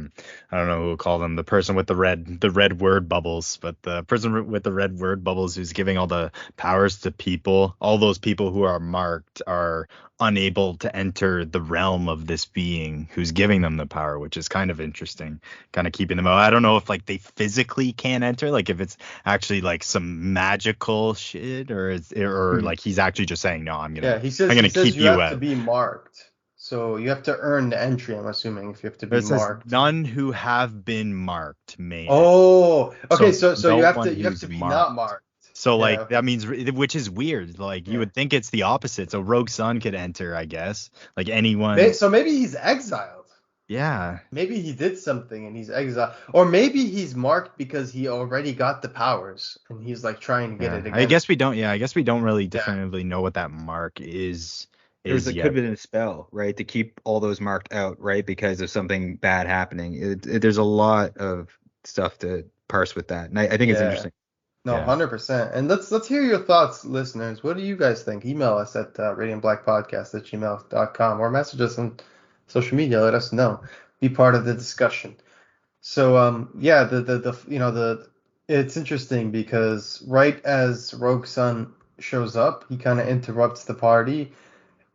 [SPEAKER 3] don't know who we'll call them, the person with the red word bubbles, but the person with the red word bubbles who's giving all the powers to people, all those people who are marked are unable to enter the realm of this being who's giving them the power, which is kind of interesting, kind of keeping them out. I don't know if like they physically can't enter, like if it's actually like some magical shit, or
[SPEAKER 2] Hmm.
[SPEAKER 3] like he's actually just saying no, I'm
[SPEAKER 2] Yeah,
[SPEAKER 3] gonna
[SPEAKER 2] he
[SPEAKER 3] I'm
[SPEAKER 2] says
[SPEAKER 3] gonna
[SPEAKER 2] he says
[SPEAKER 3] keep
[SPEAKER 2] you
[SPEAKER 3] you
[SPEAKER 2] have to
[SPEAKER 3] out.
[SPEAKER 2] be marked. So you have to earn the entry, I'm assuming, if you have to
[SPEAKER 3] But
[SPEAKER 2] be
[SPEAKER 3] it says
[SPEAKER 2] marked.
[SPEAKER 3] none who have been marked may enter.
[SPEAKER 2] Oh, okay,
[SPEAKER 3] So
[SPEAKER 2] so you
[SPEAKER 3] no
[SPEAKER 2] have
[SPEAKER 3] one
[SPEAKER 2] to
[SPEAKER 3] who's
[SPEAKER 2] be not
[SPEAKER 3] marked.
[SPEAKER 2] marked.
[SPEAKER 3] So
[SPEAKER 2] Yeah,
[SPEAKER 3] like that
[SPEAKER 2] okay.
[SPEAKER 3] means, which is weird. Like you
[SPEAKER 2] Yeah.
[SPEAKER 3] would think it's the opposite. So Rogue Sun could enter, I guess. Like anyone.
[SPEAKER 2] So maybe he's exiled.
[SPEAKER 3] Yeah.
[SPEAKER 2] Maybe he did something and he's exiled. Or maybe he's marked because he already got the powers and he's like trying to get
[SPEAKER 3] Yeah.
[SPEAKER 2] it
[SPEAKER 3] I
[SPEAKER 2] again.
[SPEAKER 3] guess we don't. Yeah. I guess we don't really
[SPEAKER 2] Yeah.
[SPEAKER 3] definitively know what that mark
[SPEAKER 4] There's
[SPEAKER 3] is
[SPEAKER 4] a could have
[SPEAKER 3] yet.
[SPEAKER 4] been a spell, right, to keep all those marked out, right, because of something bad happening. There's a lot of stuff to parse with that, and I think it's
[SPEAKER 2] Yeah.
[SPEAKER 4] interesting.
[SPEAKER 2] No,
[SPEAKER 3] Yeah.
[SPEAKER 2] 100%. And let's hear your thoughts, listeners. What do you guys think? Email us at radiantblackpodcast@gmail.com or message us on social media. Let us know. Be part of the discussion. So yeah, the it's interesting because right as Rogue Sun shows up, he kind of interrupts the party.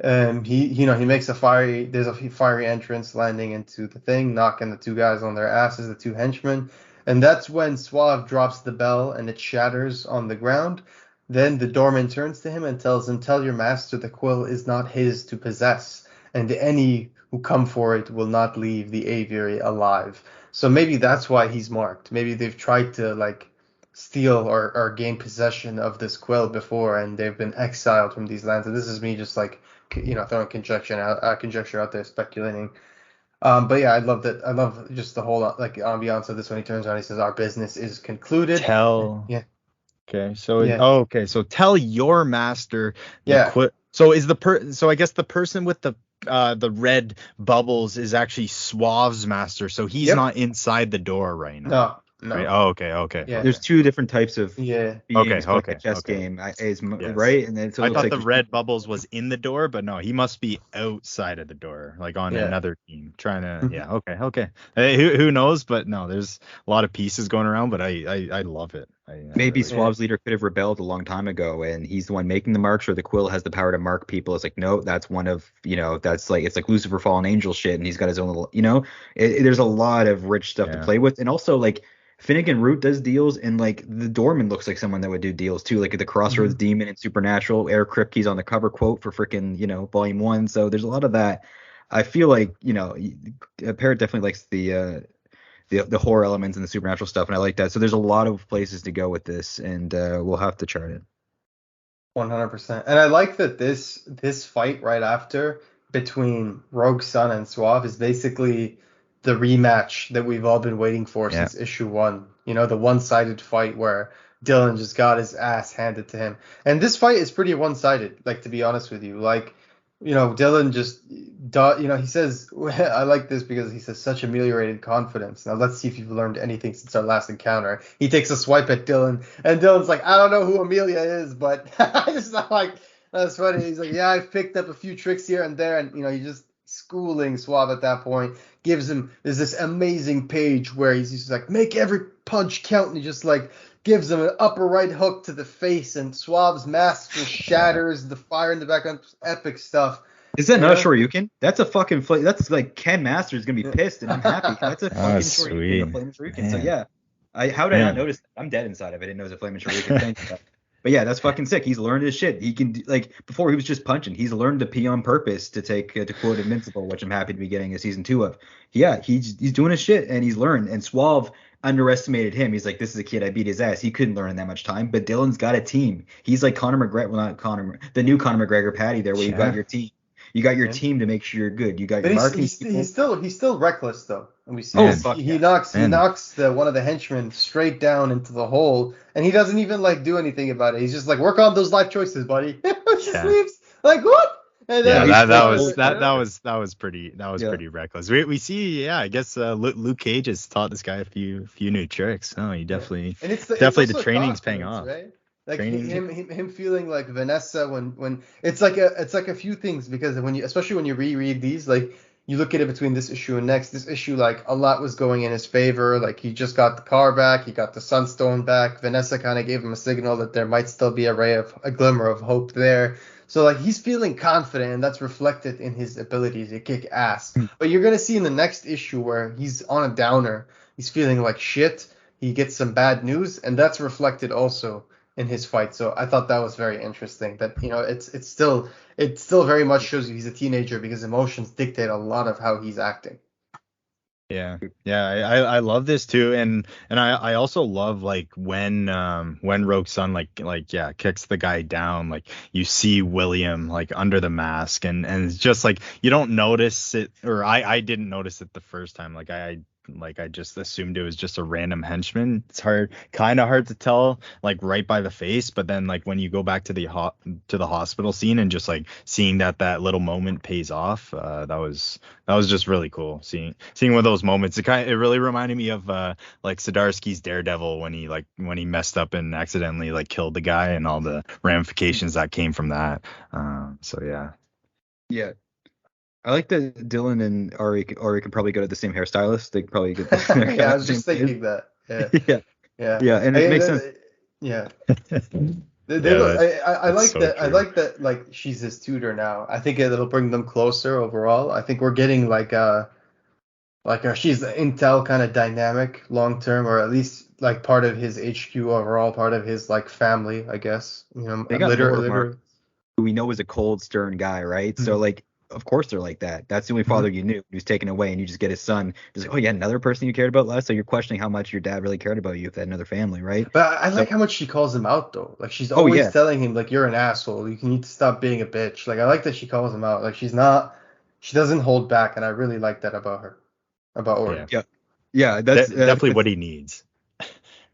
[SPEAKER 2] He makes there's a fiery entrance landing into the thing, knocking the two guys on their asses, the two henchmen. And that's when Suave drops the bell and it shatters on the ground. Then the doorman turns to him and tells him, "Tell your master the quill is not his to possess, and any who come for it will not leave the aviary alive." So maybe that's why he's marked. Maybe they've tried to like steal or gain possession of this quill before, and they've been exiled from these lands. And this is me just like throwing conjecture out there, speculating. But yeah, I love that. I love just the whole like ambiance of this when he turns around. He says, "Our business is concluded."
[SPEAKER 3] Tell
[SPEAKER 2] Yeah,
[SPEAKER 3] Okay, so
[SPEAKER 2] Yeah.
[SPEAKER 3] okay, so tell your master the
[SPEAKER 2] Yeah.
[SPEAKER 3] so is so I guess the person with the red bubbles is actually Suave's master, so he's
[SPEAKER 2] Yep.
[SPEAKER 3] not inside the door right now.
[SPEAKER 2] No.
[SPEAKER 3] Right?
[SPEAKER 2] No.
[SPEAKER 3] Oh, okay.
[SPEAKER 2] Yeah.
[SPEAKER 4] There's two different types of
[SPEAKER 2] Yeah.
[SPEAKER 4] beings playing a chess
[SPEAKER 3] Okay.
[SPEAKER 4] game,
[SPEAKER 3] Yes.
[SPEAKER 4] right? And then so it
[SPEAKER 3] I
[SPEAKER 4] looks
[SPEAKER 3] thought
[SPEAKER 4] like
[SPEAKER 3] the red bubbles was in the door, but no, he must be outside of the door, like on
[SPEAKER 2] Yeah.
[SPEAKER 3] another team, trying to.
[SPEAKER 2] Mhm.
[SPEAKER 3] Yeah, okay. Hey, who knows? But no, there's a lot of pieces going around, but I love it. I
[SPEAKER 4] maybe
[SPEAKER 3] really
[SPEAKER 2] Yeah.
[SPEAKER 4] Suave's leader could have rebelled a long time ago, and he's the one making the marks, or the quill has the power to mark people. It's like, no, that's one of, that's like, it's like Lucifer fallen angel shit, and he's got his own little, there's a lot of rich stuff to
[SPEAKER 3] Yeah.
[SPEAKER 4] play with, and also like Finnegan Root does deals, and like the Doorman looks like someone that would do deals too, like the Crossroads
[SPEAKER 2] Mhm.
[SPEAKER 4] Demon and Supernatural. Eric Kripke's on the cover quote for freaking, Volume 1. So there's a lot of that. I feel like, Parrot definitely likes the horror elements and the supernatural stuff, and I like that. So there's a lot of places to go with this, and we'll have to chart it.
[SPEAKER 2] 100%. And I like that this fight right after between Rogue Sun and Suave is basically the rematch that we've all been waiting for
[SPEAKER 4] Yeah.
[SPEAKER 2] since issue 1. You know, the one-sided fight where Dylan just got his ass handed to him. And this fight is pretty one-sided, like, to be honest with you. Like, Dylan just, he says, I like this because he says such ameliorated confidence. Now let's see if you've learned anything since our last encounter. He takes a swipe at Dylan, and Dylan's like, I don't know who Amelia is, but I just not like, that's funny. He's like, yeah, I've picked up a few tricks here and there, and he's just schooling Suave at that point. There's this amazing page where he's just like, make every punch count, and he just like gives him an upper right hook to the face, and Suave's mask just shatters. The fire in the background, epic stuff.
[SPEAKER 4] Is that not a Shoryuken? That's a fucking that's like Ken Masters gonna be pissed, and I'm happy. That's a fucking Shoryuken, a flaming Shoryuken. So yeah, how did I not notice that? I'm dead inside of it. I didn't know it was a flaming Shoryuken. Thank you. But yeah, that's fucking sick. He's learned his shit. He can like before he was just punching. He's learned to pee on purpose to take to quote Invincible, which I'm happy to be getting a season 2 of. Yeah, he's doing his shit and he's learned. And Suave underestimated him. He's like, this is a kid. I beat his ass. He couldn't learn in that much time. But Dylan's got a team. He's like Conor McGregor, well not Conor, the new Conor McGregor Patty there, where you got your team. You got your team to make sure you're good. You got your marketing.
[SPEAKER 2] He's still reckless though, and we see he knocks one of the henchmen straight down into the hole, and he doesn't even like do anything about it. He's just like, work on those life choices, buddy. Just leaves like what? And then
[SPEAKER 3] that was pretty reckless. We see, I guess Luke Cage has taught this guy a few new tricks. Oh, he definitely the training's paying off.
[SPEAKER 2] Right? Like him feeling like Vanessa when it's like a few things, because especially when you reread these, like you look at it between this issue and next. This issue, like a lot was going in his favor. Like he just got the car back, he got the Sunstone back. Vanessa kind of gave him a signal that there might still be a glimmer of hope there. So like he's feeling confident, and that's reflected in his ability to kick ass. But you're gonna see in the next issue where he's on a downer, he's feeling like shit. He gets some bad news, and that's reflected also in his fight. So I thought that was very interesting. That it still very much shows you he's a teenager, because emotions dictate a lot of how he's acting.
[SPEAKER 3] Yeah, I love this too, and I also love like when Rogue Sun kicks the guy down, like you see William like under the mask, and it's just like you don't notice it, or I didn't notice it the first time, I just assumed it was just a random henchman. It's kind of hard to tell like right by the face, but then like when you go back to the hospital scene and just like seeing that little moment pays off, that was just really cool. Seeing one of those moments, it really reminded me of like Zdarsky's Daredevil when he messed up and accidentally like killed the guy, and all the ramifications that came from that. So yeah.
[SPEAKER 4] Yeah. I like that Dylan and Ari could probably go to the same hairstylist. They could probably get.
[SPEAKER 2] Yeah, I was just thinking that.
[SPEAKER 4] Yeah, and it makes sense.
[SPEAKER 2] Yeah.
[SPEAKER 3] I
[SPEAKER 2] like that. I like that. Like she's his tutor now. I think it'll bring them closer overall. I think we're getting she's the Intel kind of dynamic long term, or at least like part of his HQ overall, part of his like family, I guess.
[SPEAKER 4] They got Mark, who we know is a cold, stern guy, right? Mm-hmm. So like, of course they're like that. That's the only father you knew who's taken away, and you just get his son. It's like, oh yeah, another person you cared about less. So you're questioning how much your dad really cared about you if they had another family, right?
[SPEAKER 2] But I like how much she calls him out though. Like she's always telling him like, you're an asshole. You need to stop being a bitch. Like I like that she calls him out. Like she doesn't hold back, and I really like that about her. About Ori.
[SPEAKER 4] Yeah, that's
[SPEAKER 3] definitely what he needs.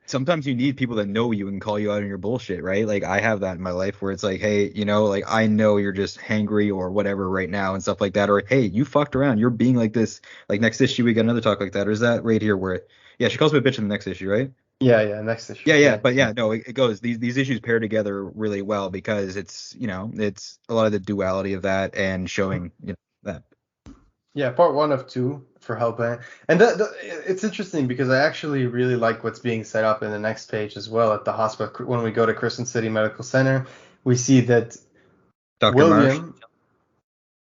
[SPEAKER 4] sometimes you need people that know you and call you out on your bullshit, right? Like I have that in my life where it's like, hey, like I know you're just hangry or whatever right now and stuff like that. Or hey, you fucked around. You're being like this. Like next issue we got another talk like that. Or is that right here where yeah, she calls me a bitch in the next issue, right?
[SPEAKER 2] Yeah, next issue.
[SPEAKER 4] Yeah, yeah,
[SPEAKER 2] Yeah.
[SPEAKER 4] but yeah, no, it goes. These issues pair together really well because it's it's a lot of the duality of that and showing that.
[SPEAKER 2] Yeah, part one of two for Hellbent. And it's interesting because I actually really like what's being set up in the next page as well at the hospital. When we go to Crescent City Medical Center, we see that
[SPEAKER 4] Dr. Marsh.
[SPEAKER 2] William,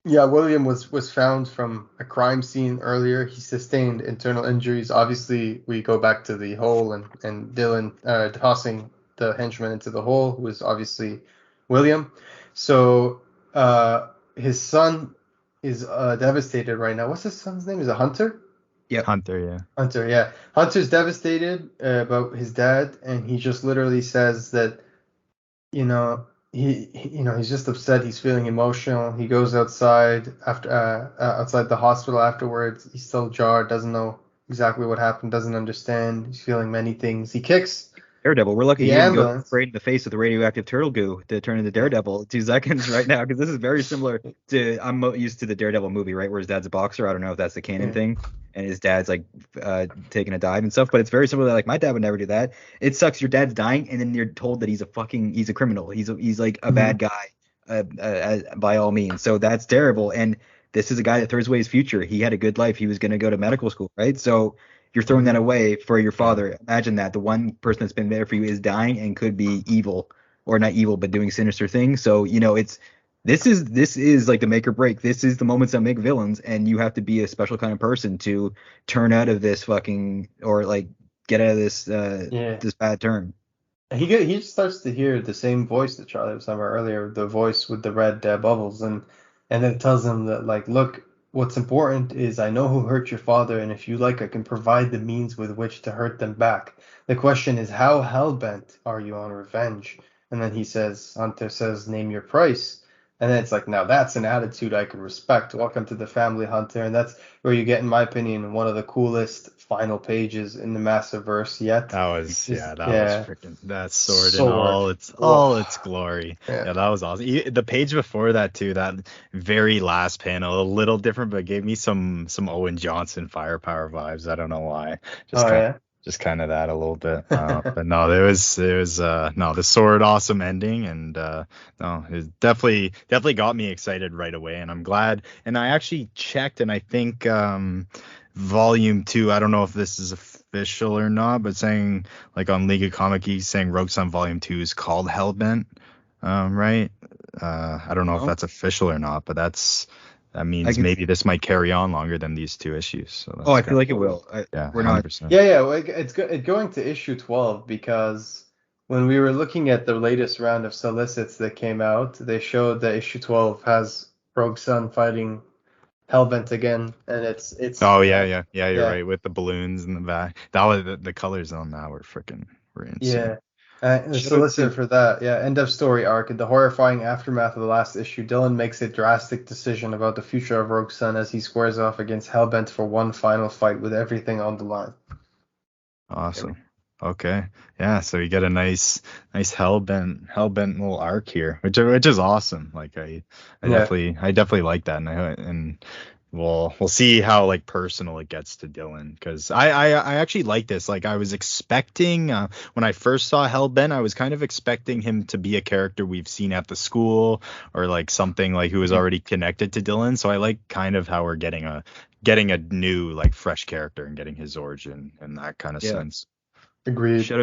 [SPEAKER 2] yeah, William was found from a crime scene earlier. He sustained internal injuries. Obviously, we go back to the hole and Dylan tossing the henchman into the hole, who is obviously William. So his son is devastated right now. What's his son's name? Is it Hunter?
[SPEAKER 4] Yep.
[SPEAKER 3] Hunter, yeah.
[SPEAKER 2] Hunter, yeah. Hunter's devastated about his dad, and he just literally says that, he's just upset. He's feeling emotional. He goes outside outside the hospital afterwards. He's still jarred, doesn't know exactly what happened, doesn't understand. He's feeling many things. He kicks
[SPEAKER 4] Daredevil. We're lucky
[SPEAKER 2] the
[SPEAKER 4] he didn't go
[SPEAKER 2] ambulance.
[SPEAKER 4] straight in the face with the radioactive turtle goo to turn into Daredevil in 2 seconds right now, because this is very similar to used to the Daredevil movie, right, where his dad's a boxer. I don't know if that's the canon
[SPEAKER 2] Yeah.
[SPEAKER 4] thing, and his dad's like taking a dive and stuff, but it's very similar. Like my dad would never do that. It sucks. Your dad's dying, and then you're told that he's a criminal. He's like a bad guy, by all means. So that's terrible. And this is a guy that throws away his future. He had a good life. He was going to go to medical school, right? So you're throwing that away for your father. Imagine that the one person that's been there for you is dying and could be evil, or not evil, but doing sinister things. So it's this is like the make or break. This is the moments that make villains, and you have to be a special kind of person to turn out of this fucking, or like get out of this this bad turn.
[SPEAKER 2] He just starts to hear the same voice that Charlie was talking about earlier, the voice with the red bubbles, and then tells him that, like, look, what's important is I know who hurt your father, and if you like, I can provide the means with which to hurt them back. The question is, how hell-bent are you on revenge? And then Hunter says, name your price. And then it's like, now that's an attitude I can respect. Welcome to the family, Hunter. And that's where you get, in my opinion, one of the coolest final pages in the Massiverse yet.
[SPEAKER 3] That was freaking that sword in
[SPEAKER 2] Sword.
[SPEAKER 3] all its glory.
[SPEAKER 2] Yeah.
[SPEAKER 3] Yeah, that was awesome. The page before that too, that very last panel, a little different, but gave me some Owen Johnson firepower vibes. I don't know why. Just kind of that a little bit. But no, there was no, the sword awesome ending, and no, it definitely got me excited right away, and I'm glad. And I actually checked, and I think volume 2, I don't know if this is official or not, but saying like on League of Comic Geeks, saying Rogue Sun volume 2 is called Hellbent, right? I don't know if that's official or not, but that means maybe this might carry on longer than these 2 issues. So
[SPEAKER 4] I feel like it will.
[SPEAKER 3] Yeah,
[SPEAKER 4] we're
[SPEAKER 3] 100%.
[SPEAKER 4] not.
[SPEAKER 2] Yeah. Well, it's going to issue 12 because when we were looking at the latest round of solicits that came out, they showed that issue 12 has Rogue Sun fighting Hellbent again, and it's.
[SPEAKER 3] Oh yeah, you're right, with the balloons in the back. That was the colors on that were insane.
[SPEAKER 2] Yeah. The solicitor for that, end of story arc. In the horrifying aftermath of the last issue, Dylan makes a drastic decision about the future of Rogue Sun as he squares off against Hellbent for one final fight with everything on the line.
[SPEAKER 3] Awesome. Okay. Yeah, so you get a nice Hellbent little arc here, which is awesome. Like I definitely like that, and we'll see how like personal it gets to Dylan, because I actually like this. Like I was expecting when I first saw Hellbent, I was kind of expecting him to be a character we've seen at the school, or like something like who was already connected to Dylan. So I like kind of how we're getting a new like fresh character and getting his origin in that kind of sense.
[SPEAKER 2] Agreed.
[SPEAKER 4] Shout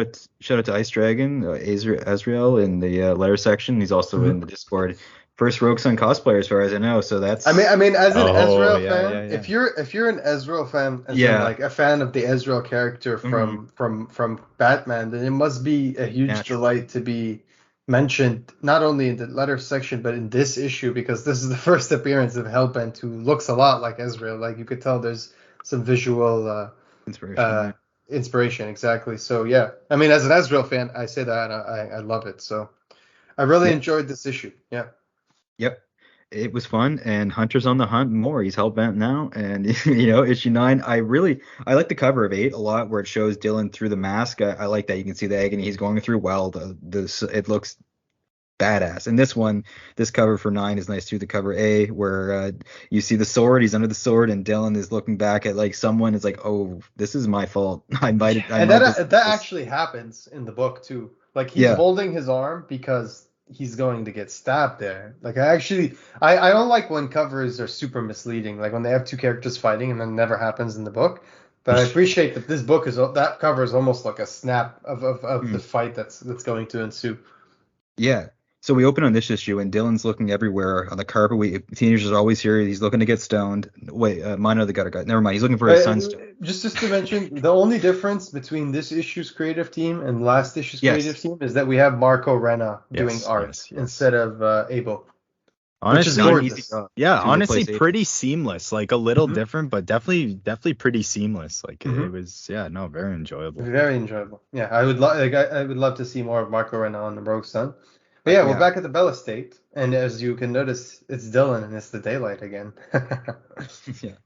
[SPEAKER 4] out to Ice Dragon, Azrael in the letter section. He's also in the Discord. First Rogue Sun cosplayer, as far as I know. So that's.
[SPEAKER 2] I mean, as an Ezreal fan,
[SPEAKER 3] yeah.
[SPEAKER 2] if you're an Ezreal fan, in, like a fan of the Ezreal character from Batman, then it must be a huge delight to be mentioned not only in the letter section but in this issue, because this is the first appearance of Hellbent, who looks a lot like Ezreal. Like you could tell, there's some visual inspiration, exactly. So yeah, I mean, as an Ezreal fan, I say that I love it. So I really enjoyed this issue. Yeah.
[SPEAKER 4] Yep. It was fun, and Hunter's on the hunt more. He's hellbent now, and issue 9. I like the cover of 8 a lot, where it shows Dylan through the mask. I like that you can see the agony he's going through. Well, it looks badass. And this cover for 9 is nice too. The cover A, where you see the sword, he's under the sword, and Dylan is looking back at like someone is like, oh, this is my fault. I might
[SPEAKER 2] And that actually happens in the book too. Like he's
[SPEAKER 4] Yeah.
[SPEAKER 2] holding his arm because he's going to get stabbed there. Like I don't like when covers are super misleading, like when they have two characters fighting and then it never happens in the book. But I appreciate that this book that cover is almost like a snap of the fight that's going to ensue.
[SPEAKER 4] Yeah. So we open on this issue, and Dylan's looking everywhere on the carpet. Teenagers are always here. He's looking to get stoned. Wait, mine are the gutter guy. Never mind. He's looking for his sunstone.
[SPEAKER 2] Just to mention, the only difference between this issue's creative team and last issue's creative team is that we have Marco Renna doing art instead of Abel.
[SPEAKER 3] Honestly, honestly,
[SPEAKER 4] replace
[SPEAKER 3] pretty seamless. Like a little different, but definitely pretty seamless. Like it was, very enjoyable.
[SPEAKER 2] Very enjoyable. Yeah, I would love to see more of Marco Renna on the Rogue Sun. But yeah, we're back at the Bell Estate, and as you can notice, it's Dylan and it's the daylight again.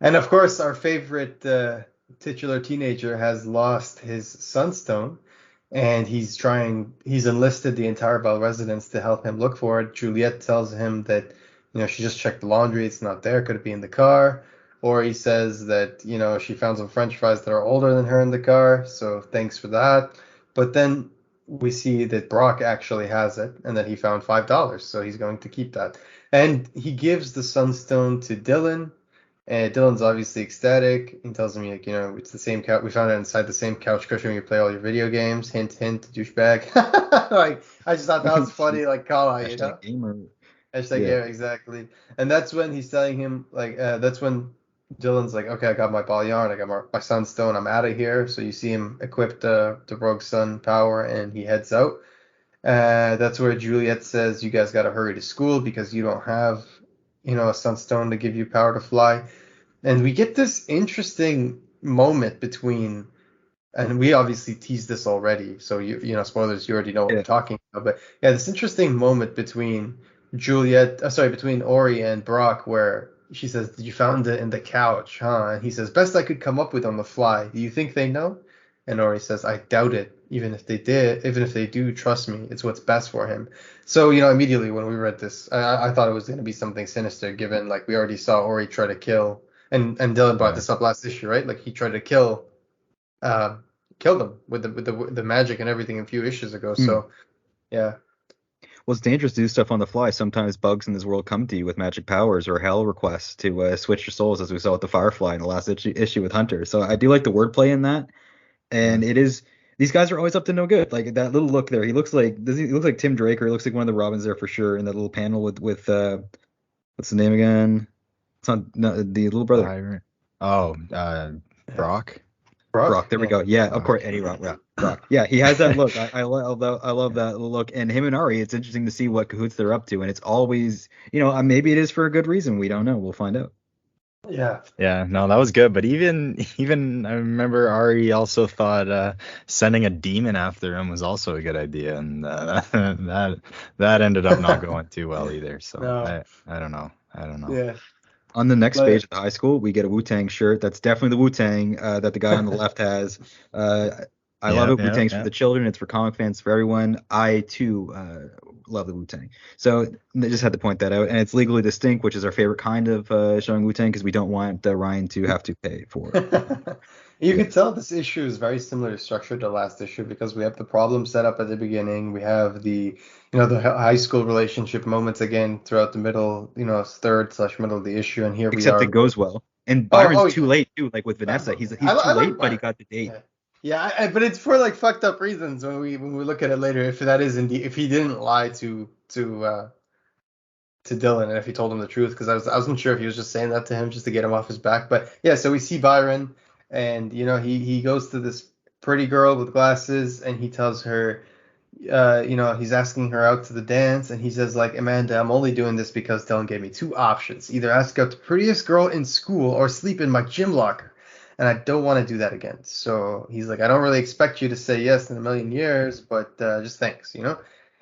[SPEAKER 2] And of course, our favorite titular teenager has lost his sunstone, and he's enlisted the entire Bell residence to help him look for it. Juliet tells him that, she just checked the laundry, it's not there, could it be in the car? Or he says that, she found some French fries that are older than her in the car, so thanks for that. But then we see that Brock actually has it and that he found $5, so he's going to keep that. And he gives the sunstone to Dylan, and Dylan's obviously ecstatic. He tells him, it's the same couch. We found it inside the same couch cushion where you play all your video games. Hint, hint, douchebag. Like, I just thought that was funny, like, call out,
[SPEAKER 4] Gamer.
[SPEAKER 2] Hashtag gamer, exactly. And that's when he's telling him, like, that's when Dylan's like, okay, I got my ball yarn, I got my sunstone, I'm out of here. So you see him equip the Rogue Sun power, and he heads out. That's where Juliet says, you guys got to hurry to school because you don't have, a sunstone to give you power to fly. And we get this interesting moment between, and we obviously teased this already, so spoilers, you already know what we're talking about. But yeah, this interesting moment between between Ori and Brock, where she says, you found it in the couch, huh? And he says, best I could come up with on the fly. Do you think they know? And Ori says, I doubt it. Even if they do, trust me, it's what's best for him. So, immediately when we read this, I thought it was going to be something sinister, given, like, we already saw Ori try to kill, and Dylan brought this up last issue, right? Like, he tried to kill them with the magic and everything a few issues ago. So, yeah.
[SPEAKER 4] Well, it's dangerous to do stuff on the fly. Sometimes bugs in this world come to you with magic powers or hell requests to switch your souls, as we saw with the Firefly in the last issue with Hunter. So I do like the wordplay in that. And it is, these guys are always up to no good. Like that little look there, he looks like Tim Drake, or he looks like one of the Robins there for sure. In that little panel with what's the name again? It's not the little brother.
[SPEAKER 3] Brock.
[SPEAKER 4] Brock, there we go. Yeah, of course, Eddie Brock. Yeah, he has that look. I love that look. And him and Ari, it's interesting to see what cahoots they're up to. And it's always, maybe it is for a good reason. We don't know. We'll find out.
[SPEAKER 2] Yeah.
[SPEAKER 3] Yeah, no, that was good. But even I remember Ari also thought sending a demon after him was also a good idea, and that ended up not going too well either. So no. I don't know.
[SPEAKER 2] Yeah.
[SPEAKER 4] On the next page of the high school, we get a Wu-Tang shirt. That's definitely the Wu-Tang that the guy on the left has. I love it. Wu-Tang's for the children. It's for comic fans, for everyone. I, too, love the Wu-Tang. So I just had to point that out. And it's legally distinct, which is our favorite kind of showing Wu-Tang, because we don't want Ryan to have to pay for it.
[SPEAKER 2] You can tell this issue is very similar structure to last issue, because we have the problem set up at the beginning. We have the high school relationship moments again throughout the middle, third/middle of the issue. And here we are.
[SPEAKER 4] Except it goes well. And Byron's too late, too, like with Vanessa. He's too late, but he got the date.
[SPEAKER 2] Yeah, but it's for like fucked up reasons when we look at it later. If that is indeed, if he didn't lie to Dylan, and if he told him the truth, because I wasn't sure if he was just saying that to him just to get him off his back. But yeah, so we see Byron, and he goes to this pretty girl with glasses, and he tells her, he's asking her out to the dance, and he says, like, Amanda, I'm only doing this because Dylan gave me two options: either ask out the prettiest girl in school or sleep in my gym locker. And I don't want to do that again. So he's like, I don't really expect you to say yes in a million years, but just thanks,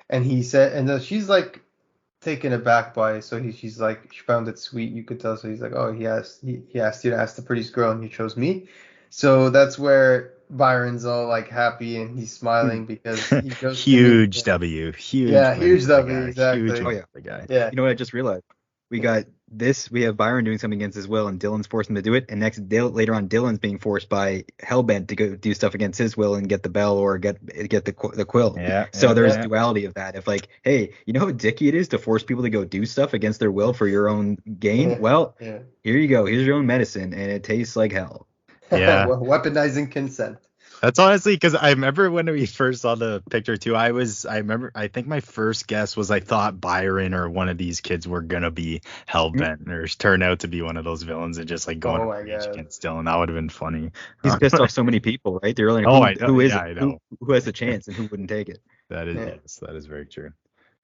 [SPEAKER 2] And he said, and she's like, taken aback by it. So she's like, she found it sweet, you could tell. So he's like, oh, he asked you to ask the prettiest girl, and you chose me. So that's where Byron's all like happy and he's smiling because he goes to meet.
[SPEAKER 3] Huge W. Huge
[SPEAKER 2] Yeah,
[SPEAKER 3] win
[SPEAKER 2] huge
[SPEAKER 3] for the
[SPEAKER 2] W,
[SPEAKER 3] guy. Huge
[SPEAKER 2] exactly.
[SPEAKER 4] Oh
[SPEAKER 3] win
[SPEAKER 4] yeah.
[SPEAKER 3] for the guy.
[SPEAKER 2] Yeah.
[SPEAKER 4] You know what I just realized? We got this. We have Byron doing something against his will, and Dylan's forced him to do it. And later on, Dylan's being forced by Hellbent to go do stuff against his will and get the bell or get the quill.
[SPEAKER 3] Yeah.
[SPEAKER 4] So
[SPEAKER 3] yeah,
[SPEAKER 4] there's
[SPEAKER 3] yeah.
[SPEAKER 4] duality of that. If like, hey, you know how dicky it is to force people to go do stuff against their will for your own gain?
[SPEAKER 2] Yeah.
[SPEAKER 4] Well,
[SPEAKER 2] Yeah.
[SPEAKER 4] here you go. Here's your own medicine, and it tastes like hell.
[SPEAKER 3] Yeah.
[SPEAKER 2] Weaponizing consent.
[SPEAKER 3] That's honestly because I remember when we first saw the picture too. I think my first guess was I thought Byron or one of these kids were gonna be Hellbent or turn out to be one of those villains and just like going
[SPEAKER 2] Oh
[SPEAKER 3] to
[SPEAKER 2] my
[SPEAKER 3] rage
[SPEAKER 2] God.
[SPEAKER 3] against Dylan. That would have been funny.
[SPEAKER 4] He's pissed off so many people, right? They're like,
[SPEAKER 3] Oh, I know.
[SPEAKER 4] who is
[SPEAKER 3] Yeah,
[SPEAKER 4] it?
[SPEAKER 3] I know.
[SPEAKER 4] Who has the chance and who wouldn't take it?
[SPEAKER 3] That is
[SPEAKER 2] Yeah.
[SPEAKER 3] yes, that is very true.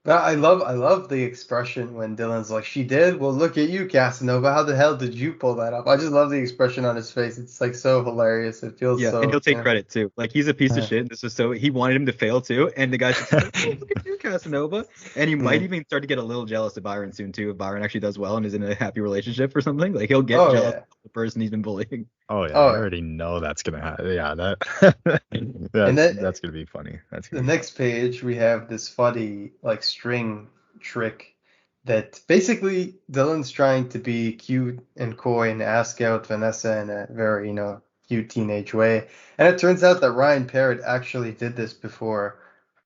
[SPEAKER 2] I love the expression when Dylan's like, she did? Well, look at you, Casanova. How the hell did you pull that up? I just love the expression on his face. It's like so hilarious. It feels
[SPEAKER 4] Yeah,
[SPEAKER 2] so,
[SPEAKER 4] and he'll take
[SPEAKER 2] you know.
[SPEAKER 4] credit too. Like he's a piece of
[SPEAKER 2] Yeah.
[SPEAKER 4] shit. This was so he wanted him to fail too, and the guy's just like, oh, look at you, Casanova. And he might even start to get a little jealous of Byron soon too. If Byron actually does well and is in a happy relationship or something, like he'll get
[SPEAKER 2] Oh
[SPEAKER 4] jealous
[SPEAKER 2] yeah.
[SPEAKER 4] of the person he's been bullying.
[SPEAKER 3] Oh yeah,
[SPEAKER 2] Oh,
[SPEAKER 3] I already know that's gonna happen. Yeah,
[SPEAKER 2] and then
[SPEAKER 3] that's gonna be funny. That's
[SPEAKER 2] the
[SPEAKER 3] gonna be
[SPEAKER 2] next page we have this funny like string trick that basically Dylan's trying to be cute and coy and ask out Vanessa in a very, cute teenage way. And it turns out that Ryan Parrott actually did this before.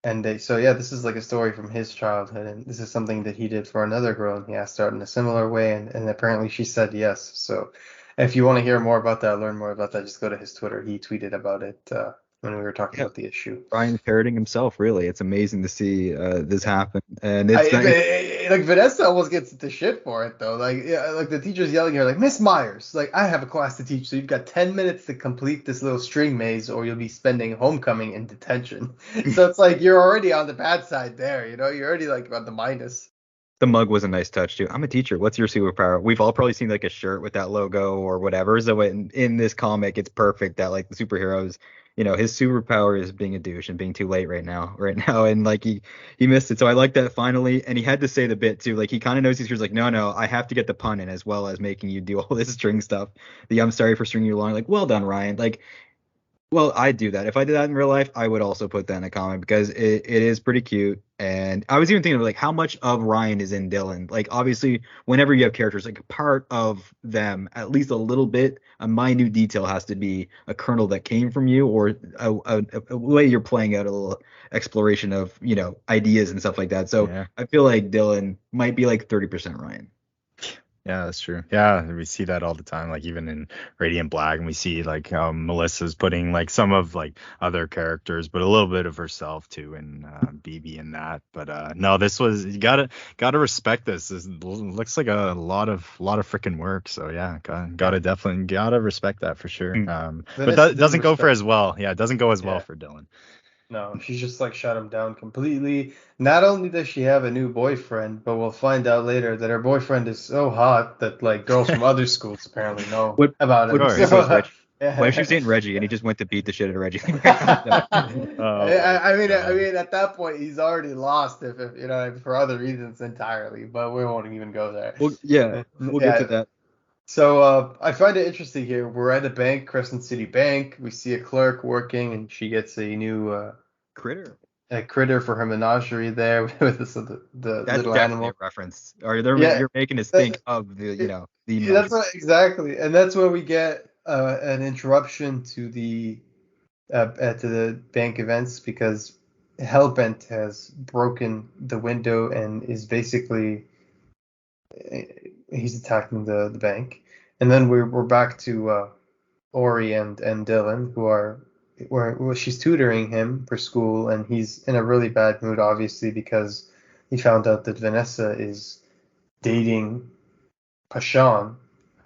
[SPEAKER 2] And so yeah, this is like a story from his childhood, and this is something that he did for another girl, and he asked her out in a similar way, and apparently she said yes. So if you want to hear more about that, learn more about that, just go to his Twitter. He tweeted about it when we were talking
[SPEAKER 4] Yeah,
[SPEAKER 2] about the issue.
[SPEAKER 4] Brian's parroting himself. Really, it's amazing to see this happen, and it's nice.
[SPEAKER 2] Like Vanessa almost gets into shit for it though. Like yeah, like the teacher's yelling at her like, Miss Myers, like I have a class to teach, so you've got 10 minutes to complete this little string maze, or you'll be spending homecoming in detention. So it's like you're already on the bad side there, you're already like on the minus.
[SPEAKER 4] The mug was a nice touch too. I'm a teacher. What's your superpower? We've all probably seen like a shirt with that logo or whatever. So in this comic, it's perfect that like the superheroes, his superpower is being a douche and being too late right now, and like he missed it. So I like that finally, and he had to say the bit too. Like he kind of knows he's like, no, I have to get the pun in as well as making you do all this string stuff. I'm sorry for stringing you along. Like, well done, Ryan. Like. Well, I do that. If I did that in real life, I would also put that in a comic because it is pretty cute. And I was even thinking of like how much of Ryan is in Dylan. Like obviously, whenever you have characters, like a part of them, at least a little bit, a minute detail has to be a kernel that came from you, or a way you're playing out a little exploration of ideas and stuff like that. So
[SPEAKER 3] Yeah.
[SPEAKER 4] I feel like Dylan might be like 30% Ryan.
[SPEAKER 3] Yeah, that's true. Yeah, we see that all the time, like even in Radiant Black, and we see like Melissa's putting like some of like other characters, but a little bit of herself too, and BB in that. But no, this was you gotta respect this. This looks like a lot of freaking work. So yeah, gotta respect that for sure. But
[SPEAKER 2] Vanessa
[SPEAKER 3] doesn't go for
[SPEAKER 2] respect.
[SPEAKER 3] as well. Yeah, it doesn't go as well
[SPEAKER 2] Yeah.
[SPEAKER 3] for Dylan.
[SPEAKER 2] No, she's just like shut him down completely. Not only does she have a new boyfriend, but we'll find out later that her boyfriend is so hot that like girls from other schools apparently know
[SPEAKER 4] What
[SPEAKER 2] about
[SPEAKER 4] what
[SPEAKER 2] him.
[SPEAKER 3] course.
[SPEAKER 4] was Reggie?
[SPEAKER 2] Yeah.
[SPEAKER 4] What if she was dating Reggie and he just went to beat the shit out of Reggie?
[SPEAKER 3] Oh,
[SPEAKER 2] I mean,
[SPEAKER 3] God.
[SPEAKER 2] at that point, he's already lost if for other reasons entirely. But we won't even go there.
[SPEAKER 4] Well, yeah, we'll get to that.
[SPEAKER 2] So I find it interesting here. We're at a bank, Crescent City Bank. We see a clerk working, and she gets a new
[SPEAKER 4] Critter.
[SPEAKER 2] a critter for her menagerie there with the
[SPEAKER 4] That's
[SPEAKER 2] little
[SPEAKER 4] definitely
[SPEAKER 2] animal.
[SPEAKER 4] a reference. Or they're
[SPEAKER 2] Yeah,
[SPEAKER 4] you're making us
[SPEAKER 2] that-
[SPEAKER 4] think of the the
[SPEAKER 2] Yeah, that's what exactly, and that's where we get an interruption to the bank events because Hellbent has broken the window and is basically he's attacking the bank, and then we're back to Ori and Dylan who are where she's tutoring him for school, and he's in a really bad mood obviously because he found out that Vanessa is dating Pashan,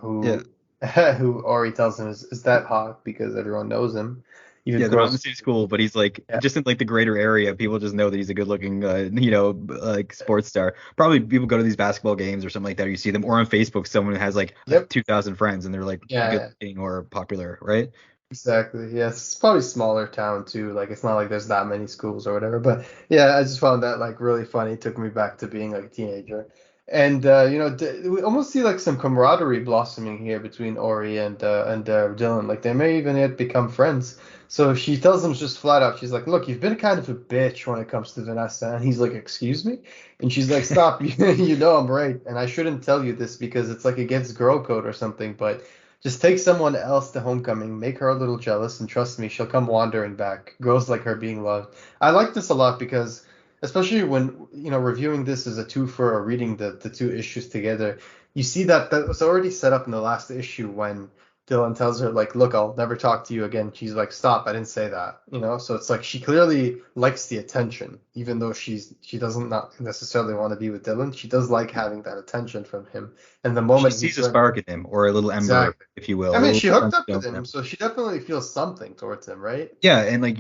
[SPEAKER 4] Yeah.
[SPEAKER 2] who Ori tells him is that hot because everyone knows him. Even
[SPEAKER 4] Yeah, they're not in the
[SPEAKER 2] girls.
[SPEAKER 4] same school, but he's like
[SPEAKER 2] Yeah.
[SPEAKER 4] just in like the greater area. People just know that he's a good-looking, like sports star. Probably people go to these basketball games or something like that. Or you see them, or on Facebook, someone has like
[SPEAKER 2] Yep.
[SPEAKER 4] 2,000 friends and they're like
[SPEAKER 2] Yeah.
[SPEAKER 4] good-looking or popular, right?
[SPEAKER 2] Exactly. Yeah, it's probably smaller town too. Like it's not like there's that many schools or whatever. But yeah, I just found that like really funny. It took me back to being like a teenager. And we almost see like some camaraderie blossoming here between Ori and Dylan. Like they may even yet become friends. So she tells him just flat out, she's like, "Look, you've been kind of a bitch when it comes to Vanessa." And he's like, "Excuse me?" And she's like, "Stop. You know I'm right, and I shouldn't tell you this because it's like against girl code or something, but." Just take someone else to homecoming, make her a little jealous, and trust me, she'll come wandering back. Girls like her being loved. I like this a lot because, especially when reviewing this as a two for or reading the two issues together, you see that was already set up in the last issue when Dylan tells her like, "Look, I'll never talk to you again." She's like, "Stop! I didn't say that." So it's like she clearly likes the attention, even though she doesn't not necessarily want to be with Dylan. She does like having that attention from him. And the
[SPEAKER 4] She
[SPEAKER 2] moment
[SPEAKER 4] sees
[SPEAKER 2] he's
[SPEAKER 4] a
[SPEAKER 2] ready.
[SPEAKER 4] spark in him, or a little ember,
[SPEAKER 2] Exactly.
[SPEAKER 4] if you will,
[SPEAKER 2] I
[SPEAKER 4] a
[SPEAKER 2] mean,
[SPEAKER 4] little
[SPEAKER 2] she hooked up
[SPEAKER 4] sunstone
[SPEAKER 2] with him,
[SPEAKER 4] in.
[SPEAKER 2] so she definitely feels something towards him, right?
[SPEAKER 4] Yeah, and like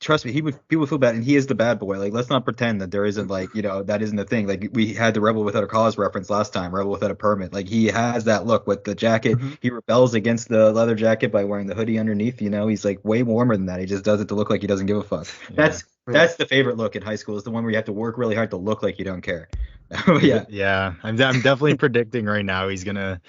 [SPEAKER 4] trust me, people feel bad, and he is the bad boy. Like, let's not pretend that there isn't like, that isn't a thing. Like we had the Rebel Without a Cause reference last time, Rebel Without a Permit. Like he has that look with the jacket.
[SPEAKER 2] Hmm.
[SPEAKER 4] He rebels against the leather jacket by wearing the hoodie underneath. He's like way warmer than that. He just does it to look like he doesn't give a fuck.
[SPEAKER 3] Yeah.
[SPEAKER 2] Yeah.
[SPEAKER 4] That's the favorite look in high school, is the one where you have to work really hard to look like you don't care. But yeah.
[SPEAKER 3] Yeah, I'm definitely predicting right now he's gonna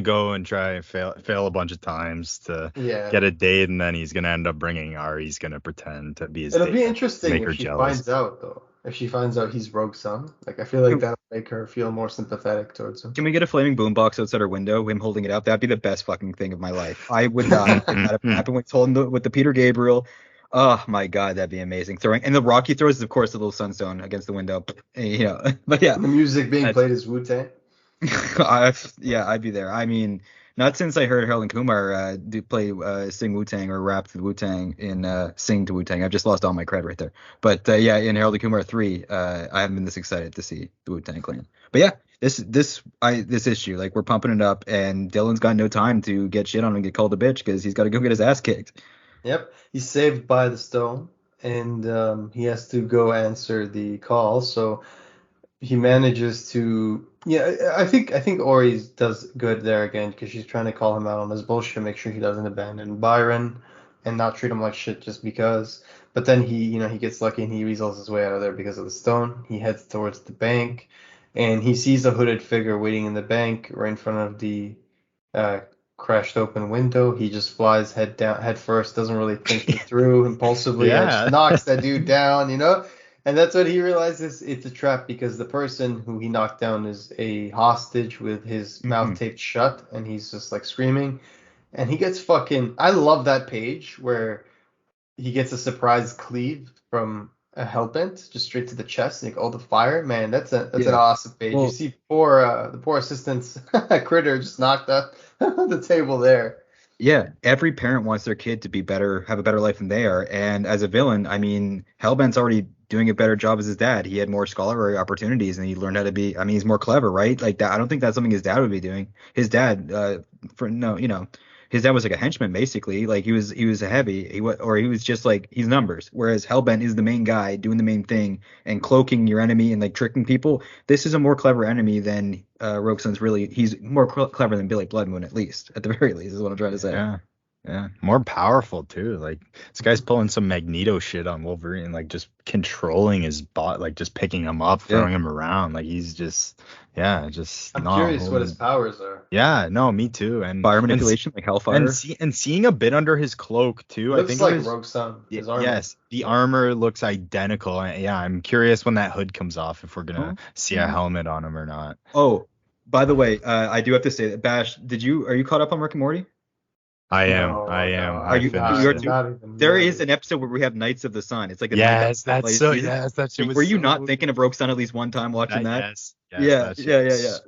[SPEAKER 3] go and try and fail a bunch of times to
[SPEAKER 2] Yeah.
[SPEAKER 3] get a date, and then he's gonna end up bringing Ari. He's gonna pretend to be his
[SPEAKER 2] It'll
[SPEAKER 3] date
[SPEAKER 2] be
[SPEAKER 3] to
[SPEAKER 2] interesting
[SPEAKER 3] make
[SPEAKER 2] if
[SPEAKER 3] her
[SPEAKER 2] she
[SPEAKER 3] jealous.
[SPEAKER 2] finds out, though. If she finds out he's Rogue Sun. Like, I feel like that'll make her feel more sympathetic towards him.
[SPEAKER 4] Can we get a flaming boombox outside our window, him holding it up? That'd be the best fucking thing of my life. I would die if that happened when he's holding with the Peter Gabriel. Oh my god, that'd be amazing. Throwing, and the rock he throws is of course the little sunstone against the window. But yeah,
[SPEAKER 2] And the music being
[SPEAKER 4] that's
[SPEAKER 2] played is Wu-Tang.
[SPEAKER 4] I'd be there. I mean, not since I heard Harold and Kumar do play sing Wu Tang or rap to Wu Tang in sing to Wu Tang. I've just lost all my cred right there. But yeah, in Harold and Kumar 3, I haven't been this excited to see the Wu Tang Clan. But yeah, this issue, like we're pumping it up, and Dylan's got no time to get shit on and get called a bitch because he's got to go get his ass kicked.
[SPEAKER 2] Yep. He's saved by the stone, and he has to go answer the call. So he manages to. Yeah, I think Ori does good there again because she's trying to call him out on his bullshit, make sure he doesn't abandon Byron and not treat him like shit just because. But then he gets lucky and he weasels his way out of there because of the stone. He heads towards the bank, and he sees a hooded figure waiting in the bank right in front of the uh, crashed open window. He just flies head down, head first, doesn't really think it through, impulsively, just
[SPEAKER 3] Yeah.
[SPEAKER 2] knocks that dude down. And that's when he realizes it's a trap because the person who he knocked down is a hostage with his mouth
[SPEAKER 4] Mhm.
[SPEAKER 2] taped shut, and he's just like screaming. And he gets fucking. I love that page where he gets a surprise cleave from a Hellbent just straight to the chest, and all the fire. Man, that's an
[SPEAKER 4] Yeah.
[SPEAKER 2] awesome page. You
[SPEAKER 4] Well,
[SPEAKER 2] see the poor assistant's critter just knocked out the table there.
[SPEAKER 4] yeah, every parent wants their kid to be better, have a better life than they are. And as a villain, I mean, Hellbent's already doing a better job as his dad. He had more scholarly opportunities, and he learned how to be. I mean, he's more clever, right? Like that. I don't think that's something his dad would be doing. His dad, for no, his dad was like a henchman basically. Like he was a heavy. He was just like he's numbers. Whereas Hellbent is the main guy doing the main thing and cloaking your enemy and like tricking people. This is a more clever enemy than Rogue Sun's really. He's more clever than Billy Bloodmoon, at least, at the very least, is what I'm trying to say.
[SPEAKER 3] Yeah. Yeah. More powerful too. Like this guy's pulling some Magneto shit on Wolverine, like just controlling his bot, like just picking him up,
[SPEAKER 4] Yeah.
[SPEAKER 3] throwing him around. Like he's just just
[SPEAKER 2] I'm
[SPEAKER 3] not
[SPEAKER 2] curious what his
[SPEAKER 3] holding.
[SPEAKER 2] powers are.
[SPEAKER 3] Yeah, no, me too. And
[SPEAKER 4] Fire
[SPEAKER 3] and
[SPEAKER 4] manipulation, like Hellfire.
[SPEAKER 3] seeing a bit under his cloak too. I
[SPEAKER 2] Looks
[SPEAKER 3] think it
[SPEAKER 2] like
[SPEAKER 3] was
[SPEAKER 2] Rogue Sun, his armor.
[SPEAKER 3] yes, the armor looks identical. Yeah, I'm curious when that hood comes off if we're gonna
[SPEAKER 4] Oh,
[SPEAKER 3] see a helmet on him or not.
[SPEAKER 4] oh, by the way, I do have to say that Bash, are you caught up on Rick and Morty?
[SPEAKER 3] I am.
[SPEAKER 2] No, no,
[SPEAKER 4] Are
[SPEAKER 3] I
[SPEAKER 4] you
[SPEAKER 3] finished
[SPEAKER 4] are
[SPEAKER 3] it.
[SPEAKER 4] too?
[SPEAKER 2] not even
[SPEAKER 4] There
[SPEAKER 2] nearly.
[SPEAKER 4] is an episode where we have Knights of the Sun. It's like a
[SPEAKER 3] Yes, that's so.
[SPEAKER 4] season.
[SPEAKER 3] Yes, that shit was
[SPEAKER 4] Were you
[SPEAKER 3] so.
[SPEAKER 4] not thinking of Rogue Sun at least one time watching that?
[SPEAKER 3] Yes,
[SPEAKER 4] Yeah,
[SPEAKER 3] that shit
[SPEAKER 4] yeah, yeah,
[SPEAKER 3] was
[SPEAKER 4] yeah.
[SPEAKER 3] so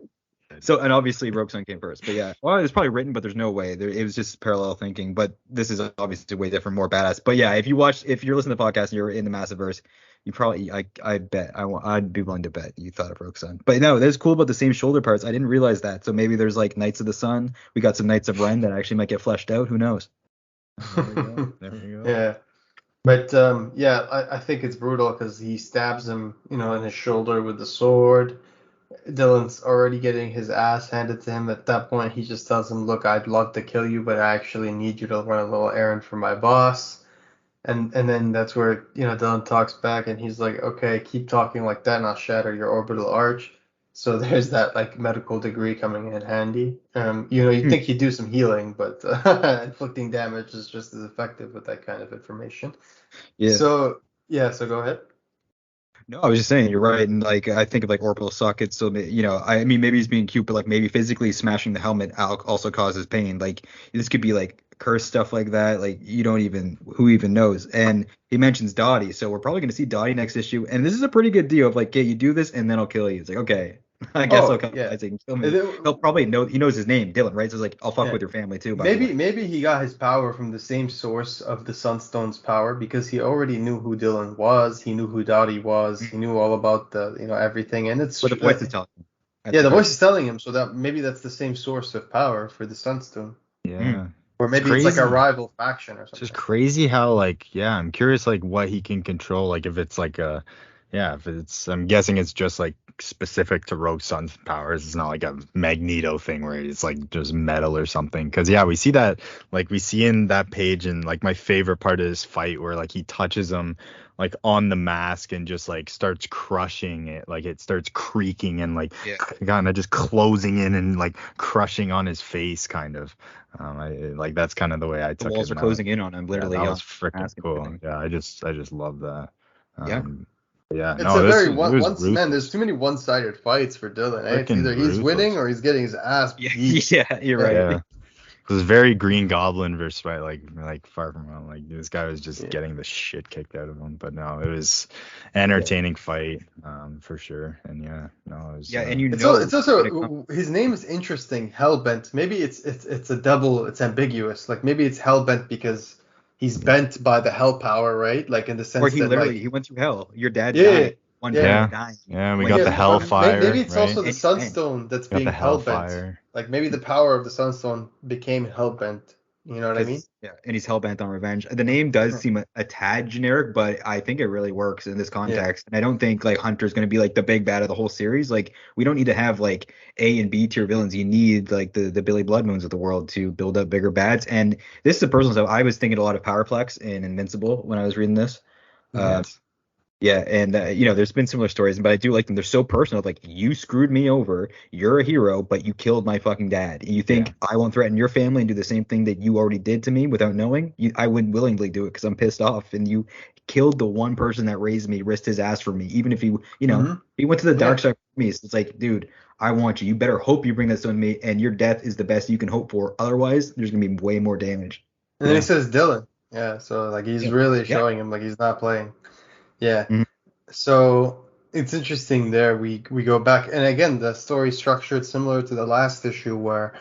[SPEAKER 3] good.
[SPEAKER 4] So, and obviously Rogue Sun came first, but yeah. Well, it was probably written, but there's no way. It was just parallel thinking. But this is obviously way different, more badass. But yeah, if you're listening to the podcast and you're in the Massiverse, you probably, I bet, I'd be willing to bet you thought of Rogue Sun. But no, that's cool about the same shoulder parts. I didn't realize that. So maybe there's like Knights of the Sun. We got some Knights of Ren that actually might get fleshed out. Who knows?
[SPEAKER 3] There we go. There we go.
[SPEAKER 2] Yeah. But yeah, I think it's brutal because he stabs him, in his shoulder with the sword, Dylan's already getting his ass handed to him. At that point, he just tells him, "Look, I'd love to kill you, but I actually need you to run a little errand for my boss." And then that's where, Dylan talks back and he's like, "Okay, keep talking like that and I'll shatter your orbital arch." So there's that like medical degree coming in handy. You'd think he'd do some healing, but inflicting damage is just as effective with that kind of information.
[SPEAKER 4] Yeah.
[SPEAKER 2] So yeah, so go ahead.
[SPEAKER 4] No, I was just saying you're right, and like I think of like orbital sockets. So I mean, maybe he's being cute, but like maybe physically smashing the helmet also causes pain. Like this could be like curse stuff like that. Like you don't even who even knows. And he mentions Dottie, so we're probably gonna see Dottie next issue. And this is a pretty good deal of like, yeah, you do this and then I'll kill you. It's like okay, I guess I'll
[SPEAKER 2] Oh,
[SPEAKER 4] come.
[SPEAKER 2] yeah.
[SPEAKER 4] I think kill
[SPEAKER 2] And
[SPEAKER 4] me.
[SPEAKER 2] then-
[SPEAKER 4] He'll probably know he knows his name, Dylan, right? So it's like I'll fuck
[SPEAKER 2] yeah.
[SPEAKER 4] with your family too. By the
[SPEAKER 2] Maybe
[SPEAKER 4] way.
[SPEAKER 2] maybe he got his power from the same source of the Sunstone's power because he already knew who Dylan was. He knew who Dottie was. He knew all about the everything. And it's
[SPEAKER 4] But the voice is telling him. That's
[SPEAKER 2] yeah,
[SPEAKER 4] the
[SPEAKER 2] the
[SPEAKER 4] part.
[SPEAKER 2] voice is telling him, so that maybe that's the same source of power for the Sunstone,
[SPEAKER 4] Mm.
[SPEAKER 3] Yeah.
[SPEAKER 2] or
[SPEAKER 3] It's
[SPEAKER 2] maybe it's like a
[SPEAKER 3] crazy.
[SPEAKER 2] rival faction or
[SPEAKER 3] It's just
[SPEAKER 2] something.
[SPEAKER 3] crazy how like yeah, I'm curious like what he can control. Like if it's like a yeah, if it's I'm guessing it's just like specific to Rogue Sun's powers. It's not like a Magneto thing where it's like just metal or something. Cause yeah, we see that like we see in that page and like my favorite part of this fight where like he touches him like on the mask and just like starts crushing it. Like it starts creaking and like
[SPEAKER 4] Yeah.
[SPEAKER 3] kind of just closing in and like crushing on his face kind of. Like that's kind of the way I
[SPEAKER 4] The
[SPEAKER 3] took
[SPEAKER 4] walls
[SPEAKER 3] it.
[SPEAKER 4] are
[SPEAKER 3] And
[SPEAKER 4] closing in on him,
[SPEAKER 3] yeah,
[SPEAKER 4] literally.
[SPEAKER 3] that
[SPEAKER 4] On
[SPEAKER 3] was freaking
[SPEAKER 4] mask and
[SPEAKER 3] cool.
[SPEAKER 4] everything.
[SPEAKER 3] Yeah, I just love that.
[SPEAKER 4] Yeah.
[SPEAKER 3] Yeah,
[SPEAKER 2] It's
[SPEAKER 3] no,
[SPEAKER 2] a very
[SPEAKER 3] it was
[SPEAKER 2] man. There's
[SPEAKER 3] ruthless,
[SPEAKER 2] too many one-sided fights for Dylan. Eh? It's
[SPEAKER 3] freaking
[SPEAKER 2] either he's winning
[SPEAKER 3] ruthless.
[SPEAKER 2] or he's getting his ass
[SPEAKER 4] Yeah,
[SPEAKER 2] beat.
[SPEAKER 4] yeah, you're
[SPEAKER 2] Yeah.
[SPEAKER 4] right.
[SPEAKER 3] Yeah, it was very Green Goblin versus right, like Far From Home. Like this guy was just
[SPEAKER 2] Yeah.
[SPEAKER 3] getting the shit kicked out of him. But no, it was entertaining fight, for sure. And yeah, no, it was.
[SPEAKER 4] Yeah, and you
[SPEAKER 2] It's
[SPEAKER 4] know
[SPEAKER 2] it's
[SPEAKER 4] when it comes,
[SPEAKER 2] also his name is interesting, Hellbent. Maybe it's a double. It's ambiguous. Like maybe it's Hellbent because he's bent by the hell power, right? Like in the
[SPEAKER 4] or
[SPEAKER 2] sense
[SPEAKER 4] he
[SPEAKER 2] that
[SPEAKER 4] literally
[SPEAKER 2] like
[SPEAKER 4] he went through hell. Your dad
[SPEAKER 2] yeah
[SPEAKER 4] died. One
[SPEAKER 2] yeah
[SPEAKER 4] parent
[SPEAKER 3] yeah,
[SPEAKER 4] dying.
[SPEAKER 3] yeah. We
[SPEAKER 4] When
[SPEAKER 3] got
[SPEAKER 4] you
[SPEAKER 3] the
[SPEAKER 2] yeah. But maybe
[SPEAKER 3] Hellfire,
[SPEAKER 2] it's also
[SPEAKER 3] right?
[SPEAKER 2] the
[SPEAKER 4] and you win.
[SPEAKER 2] Sunstone that's
[SPEAKER 3] Got the
[SPEAKER 2] being hellbent.
[SPEAKER 3] Hellfire.
[SPEAKER 2] Like maybe the power of the Sunstone became hellbent. You know what I mean?
[SPEAKER 4] Because yeah, and he's hell bent on revenge. The name does seem a tad generic, but I think it really works in this
[SPEAKER 2] Yeah.
[SPEAKER 4] context. And I don't think like Hunter's going to be like the big bad of the whole series. Like we don't need to have like A and B tier villains. You need like the Billy Bloodmoons of the world to build up bigger bads. And this is a personal stuff. I was thinking a lot of Powerplex and Invincible when I was reading this. Uh,
[SPEAKER 3] Yes.
[SPEAKER 4] Yeah, and there's been similar stories, but I do like them. They're so personal. Like you screwed me over. You're a hero, but you killed my fucking dad. And you think I won't threaten your family and do the same thing that you already did to me without knowing? I wouldn't willingly do it because I'm pissed off. And you killed the one person that raised me, risked his ass for me, even if
[SPEAKER 2] hmm
[SPEAKER 4] he went to the
[SPEAKER 2] Yeah.
[SPEAKER 4] dark side for me. So it's like, dude, I want you. You better hope you bring this on me, and your death is the best you can hope for. Otherwise, there's gonna be way more damage.
[SPEAKER 2] And then he says Dylan. Yeah. So like he's
[SPEAKER 4] Yeah.
[SPEAKER 2] really
[SPEAKER 4] Yeah.
[SPEAKER 2] showing him like he's not playing. Yeah.
[SPEAKER 4] Mhm.
[SPEAKER 2] So it's interesting there. We go back, and again, the story structured similar to the last issue, where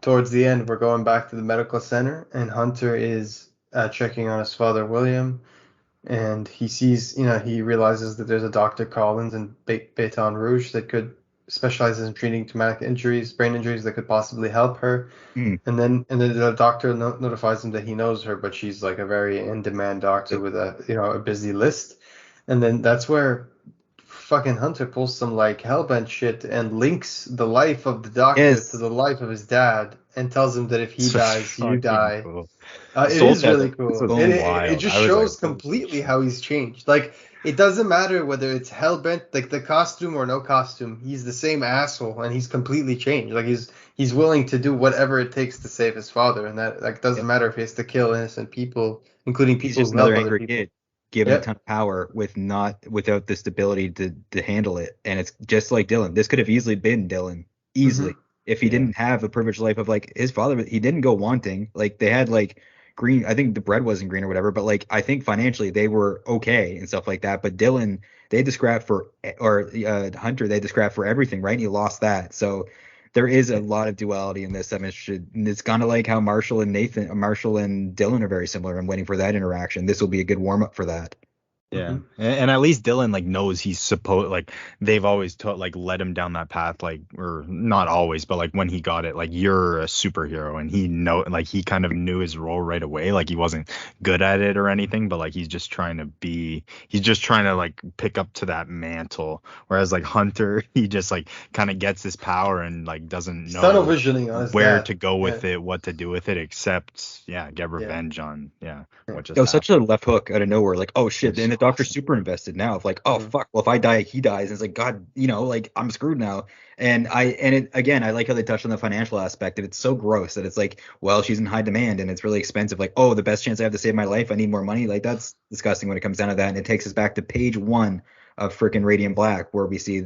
[SPEAKER 2] towards the end we're going back to the medical center, and Hunter is checking on his father William, and he sees, he realizes that there's a Dr. Collins in Baton Rouge that could specializes in treating traumatic injuries, brain injuries that could possibly help her.
[SPEAKER 4] Mm.
[SPEAKER 2] And then the doctor notifies him that he knows her, but she's like a very in-demand doctor with a busy list. And then that's where fucking Hunter pulls some like hellbent shit and links the life of the doctor to
[SPEAKER 4] Yes.
[SPEAKER 2] the life of his dad and tells him that if he
[SPEAKER 3] So
[SPEAKER 2] dies, you
[SPEAKER 3] fucking
[SPEAKER 2] die.
[SPEAKER 3] cool.
[SPEAKER 2] It
[SPEAKER 4] Soul
[SPEAKER 2] is really
[SPEAKER 4] Tether.
[SPEAKER 3] This
[SPEAKER 2] cool.
[SPEAKER 3] was
[SPEAKER 2] It,
[SPEAKER 4] Boom.
[SPEAKER 2] it, it
[SPEAKER 3] wild.
[SPEAKER 2] just
[SPEAKER 3] I was like,
[SPEAKER 2] shows completely how he's changed. Like, it doesn't matter whether it's hellbent, like the costume or no costume, he's the same asshole and he's completely changed. Like he's willing to do whatever it takes to save his father, and that like
[SPEAKER 4] Yeah.
[SPEAKER 2] doesn't matter if he has to kill innocent people, including
[SPEAKER 4] He's
[SPEAKER 2] people
[SPEAKER 4] just
[SPEAKER 2] who help
[SPEAKER 4] another
[SPEAKER 2] other
[SPEAKER 4] angry
[SPEAKER 2] people.
[SPEAKER 4] kid given a
[SPEAKER 2] Yep.
[SPEAKER 4] ton of power without this ability to handle it. And it's just like Dylan. This could have easily been Dylan. Easily.
[SPEAKER 2] hmm
[SPEAKER 4] If he
[SPEAKER 3] Yeah.
[SPEAKER 4] didn't have a privileged life of like his father, he didn't go wanting. Like they had like green, I think the bread wasn't green or whatever, but like I think financially they were okay and stuff like that. But Dylan, they had to scrap for, or Hunter, they had to scrap for everything, right? And he lost that. So there is a lot of duality in this. I'm interested, and it's kind of like how Marshall and Dylan are very similar. I'm waiting for that interaction. This will be a good warm up for that.
[SPEAKER 3] Yeah, and at least Dylan like knows he's supposed like they've always taught like led him down that path like or not always but like when he got it like you're a superhero and he kind of knew his role right away like he wasn't good at it or anything but like he's just trying to like pick up to that mantle whereas like Hunter he just like kind of gets his power and like doesn't
[SPEAKER 2] He's tunnel
[SPEAKER 3] know
[SPEAKER 2] visioning on his
[SPEAKER 3] where
[SPEAKER 2] dad.
[SPEAKER 3] to go with
[SPEAKER 2] Yeah.
[SPEAKER 3] it what to do with it except get
[SPEAKER 2] Yeah.
[SPEAKER 3] revenge on what just
[SPEAKER 4] It was such a
[SPEAKER 3] happened.
[SPEAKER 4] left hook out of nowhere. Like, oh shit.
[SPEAKER 3] It was
[SPEAKER 4] And the
[SPEAKER 3] so
[SPEAKER 4] doctor's
[SPEAKER 3] awesome.
[SPEAKER 4] super invested now. Of like, oh
[SPEAKER 2] Mhm.
[SPEAKER 4] fuck. Well, if I die, he dies. And it's like, God, like I'm screwed now. And I like how they touched on the financial aspect. And it's so gross that it's like, well, she's in high demand and it's really expensive. Like, oh, the best chance I have to save my life. I need more money. Like, that's disgusting when it comes down to that. And it takes us back to page 1 of freaking Radiant Black, where we see,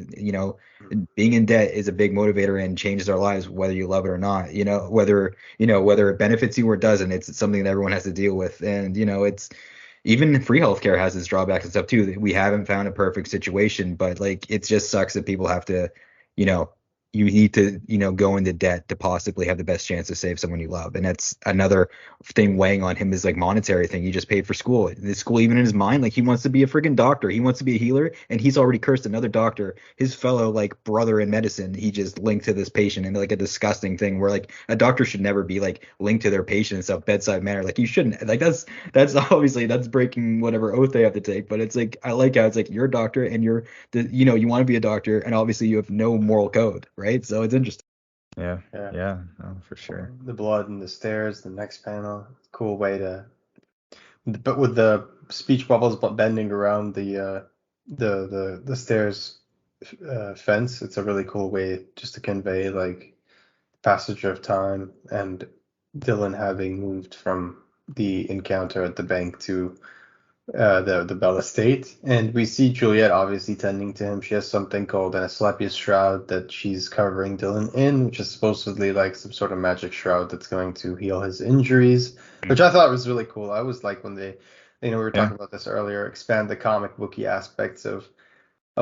[SPEAKER 4] being in debt is a big motivator and changes our lives, whether you love it or not. Whether it benefits you or doesn't, it's something that everyone has to deal with. And it's even free healthcare has its drawbacks and stuff too. We haven't found a perfect situation, but like it just sucks that people have to, you know, you need to, go into debt to possibly have the best chance to save someone you love. And that's another thing weighing on him is like monetary thing. He just paid for school. The school, even in his mind, like he wants to be a freaking doctor. He wants to be a healer, and he's already cursed another doctor, his fellow like brother in medicine. He just linked to this patient in like a disgusting thing where like a doctor should never be like linked to their patient in some bedside manner. Like you shouldn't. Like that's obviously that's breaking whatever oath they have to take. But it's like I like how it's like you're a doctor and you want to be a doctor, and obviously you have no moral code, right? So it's interesting.
[SPEAKER 3] Yeah,
[SPEAKER 2] Yeah.
[SPEAKER 3] yeah, no, for sure.
[SPEAKER 2] The blood and the stairs, the next panel. Cool way to, but with the speech bubbles bending around the stairs fence, it's a really cool way just to convey like passage of time and Dylan having moved from the encounter at the bank to the Bell Estate, and we see Juliet obviously tending to him. She has something called an Asclepius shroud that she's covering Dylan in, which is supposedly like some sort of magic shroud that's going to heal his injuries, which I thought was really cool. I was like when they, we were
[SPEAKER 3] Yeah.
[SPEAKER 2] talking about this earlier, expand the comic booky aspects of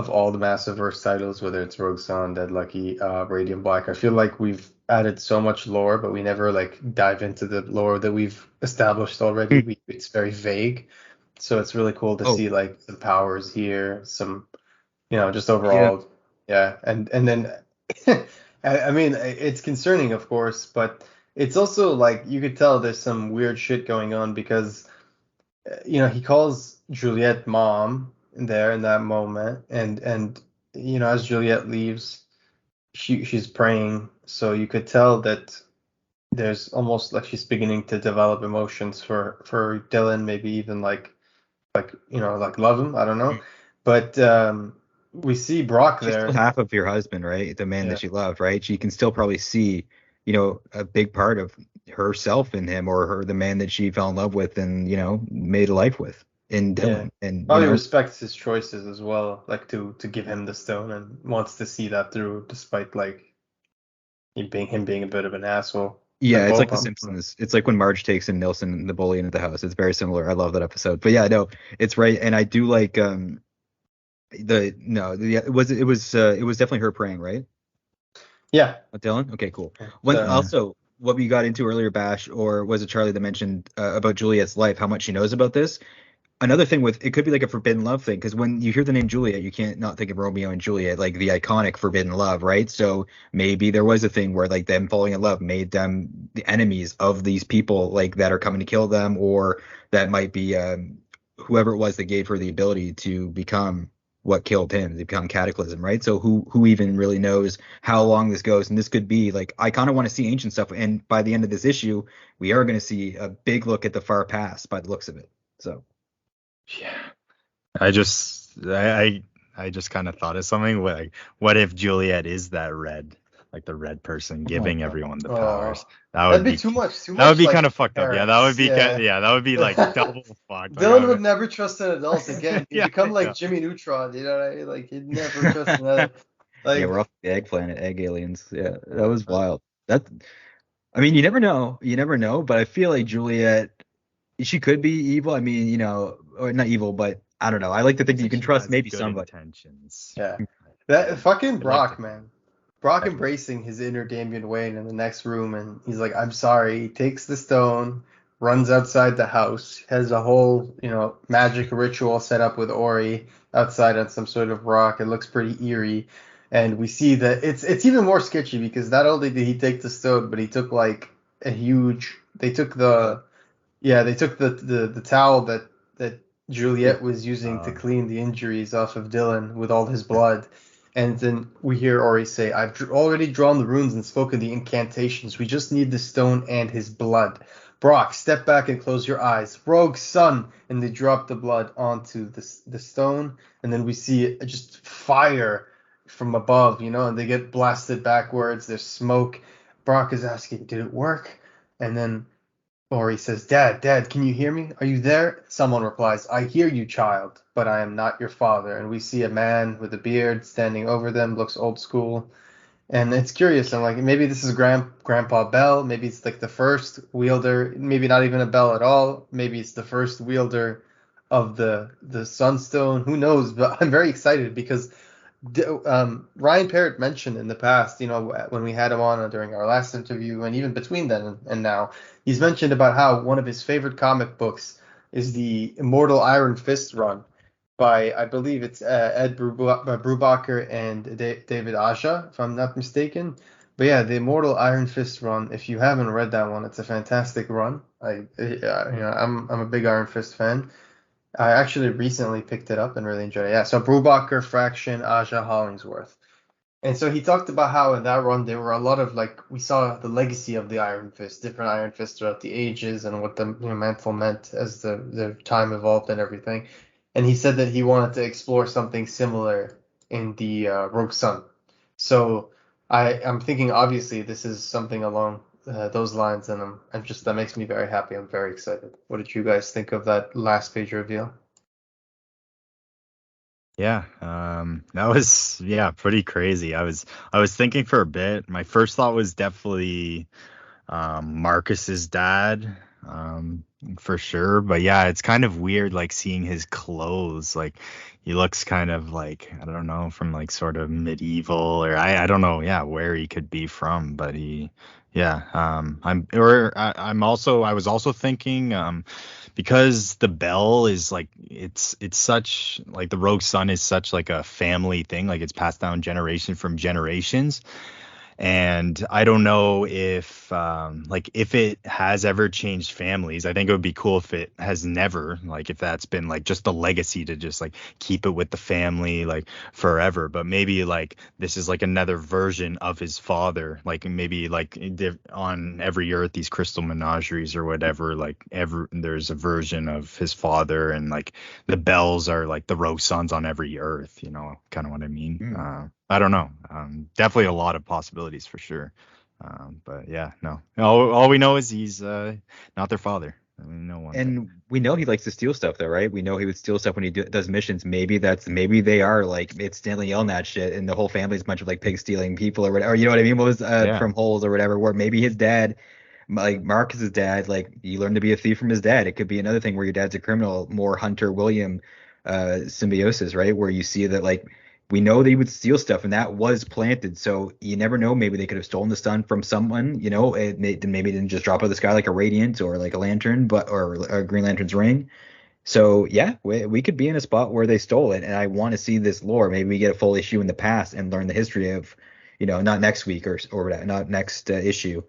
[SPEAKER 2] all the Massiverse titles, whether it's Rogue Sun, Dead Lucky, Radiant Black. I feel like we've added so much lore, but we never like dive into the lore that we've established already. It's very vague. So it's really cool to
[SPEAKER 4] Oh,
[SPEAKER 2] see like the powers here, some, just
[SPEAKER 4] yeah.
[SPEAKER 2] overall, yeah. And then, I mean, it's concerning, of course, but it's also like you could tell there's some weird shit going on because, he calls Juliet mom there in that moment, and as Juliet leaves, she's praying, so you could tell that there's almost like she's beginning to develop emotions for Dylan, maybe even like love him. I don't know, but we see Brock
[SPEAKER 4] She's still
[SPEAKER 2] there.
[SPEAKER 4] half of your husband, right? The man that
[SPEAKER 2] Yeah,
[SPEAKER 4] she loved, right? She can still probably see, a big part of herself in him, or the man that she fell in love with and, made a life with in
[SPEAKER 2] yeah.
[SPEAKER 4] Dylan. And,
[SPEAKER 2] Probably respects his choices as well, like to give him the stone and wants to see that through, despite like him being a bit of an asshole. Like
[SPEAKER 4] yeah, it's like
[SPEAKER 2] both
[SPEAKER 4] The
[SPEAKER 2] of them.
[SPEAKER 4] Simpsons. It's like when Marge takes in Nilsson, the bully, into the house. It's very similar. I love that episode. But yeah, no, it's right. And I do like the no, the, it was definitely her praying, right?
[SPEAKER 2] Yeah.
[SPEAKER 4] Dylan? Okay, cool. When
[SPEAKER 3] Yeah.
[SPEAKER 4] also what we got into earlier, Bash, or was it Charlie that mentioned about Juliet's life, how much she knows about this? Another thing with it could be like a forbidden love thing, because when you hear the name Juliet, you can't not think of Romeo and Juliet, like the iconic forbidden love, right? So maybe there was a thing where like them falling in love made them the enemies of these people like that are coming to kill them, or that might be whoever it was that gave her the ability to become what killed him, to become Cataclysm, right? So who even really knows how long this goes? And this could be like I kind of want to see ancient stuff, and by the end of this issue, we are going to see a big look at the far past by the looks of it. So.
[SPEAKER 3] Yeah. I just kind of thought of something like what if Juliet is that red, like the red person
[SPEAKER 4] Oh my
[SPEAKER 3] giving
[SPEAKER 4] God.
[SPEAKER 3] everyone the powers?
[SPEAKER 2] Oh,
[SPEAKER 3] That would
[SPEAKER 2] that'd be
[SPEAKER 3] be
[SPEAKER 2] too much. Too
[SPEAKER 3] that would
[SPEAKER 2] much
[SPEAKER 3] be
[SPEAKER 2] like
[SPEAKER 3] kind of fucked up. Yeah, that would
[SPEAKER 2] parents.
[SPEAKER 3] be
[SPEAKER 2] Yeah.
[SPEAKER 3] that would be like double fucked. Like
[SPEAKER 2] Dylan would never trust an adult again. He'd
[SPEAKER 3] yeah,
[SPEAKER 2] become
[SPEAKER 3] I
[SPEAKER 2] like
[SPEAKER 3] know.
[SPEAKER 2] Jimmy Neutron, you know what I mean? Like he'd never trust another.
[SPEAKER 4] Yeah,
[SPEAKER 2] Like,
[SPEAKER 4] we're off the egg planet, egg aliens. Yeah, that was
[SPEAKER 2] uh,
[SPEAKER 4] wild. I mean, you never know. You never know, but I feel like Juliet, she could be evil. I mean, or not evil, but I don't know. I like to
[SPEAKER 3] I
[SPEAKER 4] think that you
[SPEAKER 3] think
[SPEAKER 4] can
[SPEAKER 3] she
[SPEAKER 4] trust
[SPEAKER 3] has
[SPEAKER 4] maybe
[SPEAKER 3] good
[SPEAKER 4] somebody.
[SPEAKER 3] intentions.
[SPEAKER 2] yeah. That fucking
[SPEAKER 3] I'd like to
[SPEAKER 2] Brock,
[SPEAKER 3] think.
[SPEAKER 2] man. Brock
[SPEAKER 4] Definitely.
[SPEAKER 2] embracing his inner Damian Wayne in the next room, and he's like, "I'm sorry." He takes the stone, runs outside the house, has a whole, magic ritual set up with Ori outside on some sort of rock. It looks pretty eerie. And we see that it's even more sketchy because not only did he take the stone, but he took like a huge they took the yeah, they took the towel that Juliet was using to clean the injuries off of Dylan with all his blood. And then we hear Ori say, I've already drawn the runes and spoken the incantations. We just need the stone and his blood. Brock, step back and close your eyes. Rogue son. And they drop the blood onto the stone. And then we see just fire from above, and they get blasted backwards. There's smoke. Brock is asking, did it work? And then Ori says, Dad, can you hear me? Are you there? Someone replies, I hear you, child, but I am not your father. And we see a man with a beard standing over them, looks old school. And it's curious. I'm like, maybe this is Grandpa Bell. Maybe it's like the first wielder. Maybe not even a bell at all. Maybe it's the first wielder of the Sunstone. Who knows? But I'm very excited because Ryan Parrott mentioned in the past, when we had him on during our last interview, and even between then and now, he's mentioned about how one of his favorite comic books is the Immortal Iron Fist run by, I believe it's Ed Brubaker and David Aja, if I'm not mistaken. But yeah, the Immortal Iron Fist run. If you haven't read that one, it's a fantastic run. I'm a big Iron Fist fan. I actually recently picked it up and really enjoyed it. Yeah, so Brubaker, Fraction, Aja, Hollingsworth. And so he talked about how in that run there were a lot of we saw the legacy of the Iron Fist, different Iron Fists throughout the ages and what the mantle meant as the time evolved and everything. And he said that he wanted to explore something similar in the Rogue Sun. So I'm thinking obviously this is something along those lines, and that makes me very happy. I'm very excited. What did you guys think of that last page reveal?
[SPEAKER 3] Yeah, that was pretty crazy. I was thinking for a bit. My first thought was definitely Marcus's dad, for sure. But yeah, it's kind of weird seeing his clothes. He looks kind of I don't know, from sort of medieval, or I don't know, where he could be from, but I was also thinking because the bell is it's such the Rogue Sun is such a family thing, it's passed down generation from generations. And I don't know if if it has ever changed families. I think it would be cool if it has never, if that's been just the legacy to just keep it with the family forever. But maybe this is another version of his father. Maybe on every Earth, these crystal menageries or whatever, there's a version of his father, and the bells are the Rogue Suns on every Earth. Kind of what I mean. I don't know. Definitely a lot of possibilities for sure. But yeah, no. All we know is he's not their father. No one.
[SPEAKER 4] And we know he likes to steal stuff, though, right? We know he would steal stuff when he does missions. Maybe they are it's Stanley Yelnats shit, and the whole family's a bunch of pig stealing people or whatever. You know what I mean? What was from holes or whatever? Where maybe his dad, Marcus's dad, you learn to be a thief from his dad. It could be another thing where your dad's a criminal, more Hunter William symbiosis, right? Where you see that we know they would steal stuff, and that was planted. So you never know. Maybe they could have stolen the sun from someone. Maybe it didn't just drop out of the sky like a radiant or a lantern, or a Green Lantern's ring. So yeah, we could be in a spot where they stole it, and I want to see this lore. Maybe we get a full issue in the past and learn the history of, not next week or not next issue.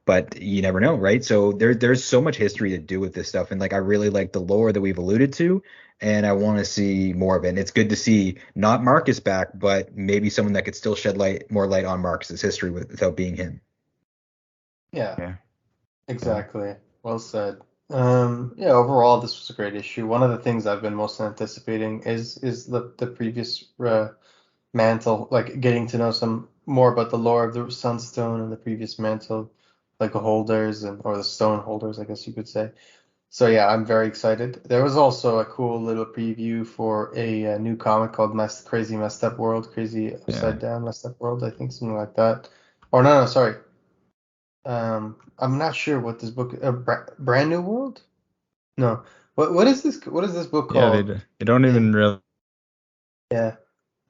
[SPEAKER 4] But you never know, right? So there's so much history to do with this stuff, and I really like the lore that we've alluded to, and I want to see more of it. And it's good to see not Marcus back, but maybe someone that could still shed more light on Marcus's history without being him.
[SPEAKER 2] Yeah. Exactly. Well said. Overall, this was a great issue. One of the things I've been most anticipating is the previous mantle, getting to know some more about the lore of the Sunstone and the previous mantle, holders or the stone holders, I guess you could say. So yeah, I'm very excited. There was also a cool little preview for a new comic called Crazy Messed Up World, Crazy Upside Down Messed Up World, I think, something like that. Or no, sorry. I'm not sure what this book. Brand New World? No. What is this? What is this book called?
[SPEAKER 3] Yeah, they don't even really.
[SPEAKER 2] Yeah,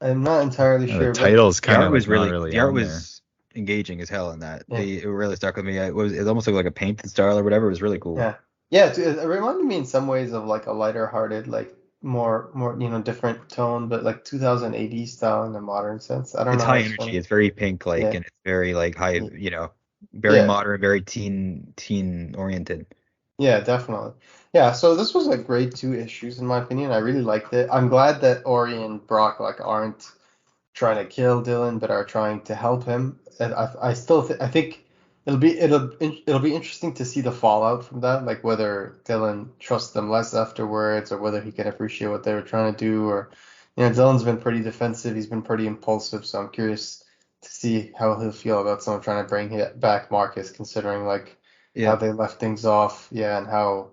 [SPEAKER 2] I'm not entirely sure.
[SPEAKER 3] The title's kind of
[SPEAKER 4] the art was engaging as hell in that. It really stuck with me. It almost looked like a painted style or whatever. It was really cool.
[SPEAKER 2] Yeah, Yeah, it reminded me in some ways of like a lighter hearted, like more different tone, but like 2080 style in the modern sense. I don't
[SPEAKER 4] It's
[SPEAKER 2] know how
[SPEAKER 4] high
[SPEAKER 2] to
[SPEAKER 4] energy.
[SPEAKER 2] explain
[SPEAKER 4] It's very pink like,
[SPEAKER 2] it.
[SPEAKER 4] and it's very like high,
[SPEAKER 2] Yeah.
[SPEAKER 4] very
[SPEAKER 2] Yeah.
[SPEAKER 4] modern, very teen oriented.
[SPEAKER 2] Yeah, definitely. Yeah, so this was a great 2 issues in my opinion. I really liked it. I'm glad that Ori and Brock like aren't trying to kill Dylan, but are trying to help him. And I still I think it'll be interesting to see the fallout from that, like whether Dylan trusts them less afterwards, or whether he can appreciate what they were trying to do. Or Dylan's been pretty defensive. He's been pretty impulsive, so I'm curious to see how he'll feel about someone trying to bring back Marcus, considering like how
[SPEAKER 4] Yeah.
[SPEAKER 2] they left things off, yeah, and how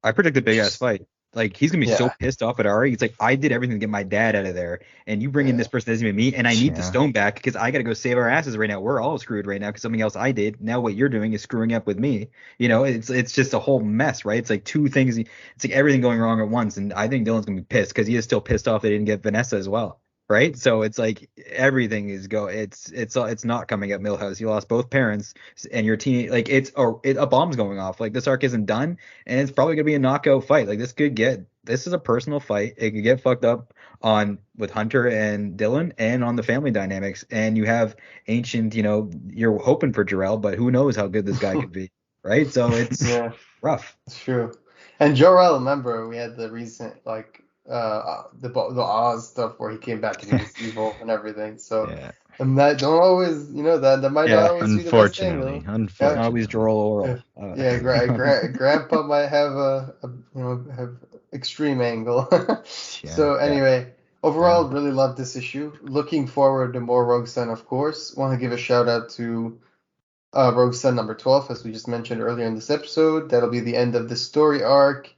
[SPEAKER 4] I predict a big ass
[SPEAKER 2] just
[SPEAKER 4] fight. Like he's gonna be so
[SPEAKER 2] yeah,
[SPEAKER 4] pissed off at Ari. It's like I did everything to get my dad out of there, and you bring in this
[SPEAKER 2] yeah,
[SPEAKER 4] person that's even me, and I need the
[SPEAKER 3] Yeah.
[SPEAKER 4] stone back because I gotta go save our asses right now. We're all screwed right now because something else I did. Now what you're doing is screwing up with me. It's just a whole mess, right? It's like two things. It's like everything going wrong at once, and I think Dylan's gonna be pissed because he is still pissed off they didn't get Vanessa as well. Right, so it's like everything is go. It's not coming at Millhouse. You lost both parents, and your teen like a bomb's going off. Like this arc isn't done, and it's probably gonna be a knockout fight. Like this is a personal fight. It could get fucked up on with Hunter and Dylan and on the family dynamics. And you have ancient, you're hoping for Jarrell, but who knows how good this guy could be, right? So it's
[SPEAKER 2] yeah.
[SPEAKER 4] rough.
[SPEAKER 2] It's true. And Jor-El, remember, we had the recent like the Oz stuff where he came back and he was evil and everything. So
[SPEAKER 3] Yeah.
[SPEAKER 2] and that don't always, that might not
[SPEAKER 4] Yeah,
[SPEAKER 2] always be the best
[SPEAKER 3] Unfortunately.
[SPEAKER 2] angle.
[SPEAKER 4] it's
[SPEAKER 2] Yeah,
[SPEAKER 4] not always
[SPEAKER 3] Unfortunately.
[SPEAKER 4] Joel
[SPEAKER 2] yeah,
[SPEAKER 4] Oral.
[SPEAKER 2] yeah. Grandpa might have have extreme angle.
[SPEAKER 3] Yeah.
[SPEAKER 2] So
[SPEAKER 4] Yeah,
[SPEAKER 2] anyway,
[SPEAKER 3] Yeah.
[SPEAKER 2] overall, really love this issue. Looking forward to more Rogue Sun, of course. Want to give a shout out to Rogue Sun number 12, as we just mentioned earlier in this episode. That'll be the end of the story arc.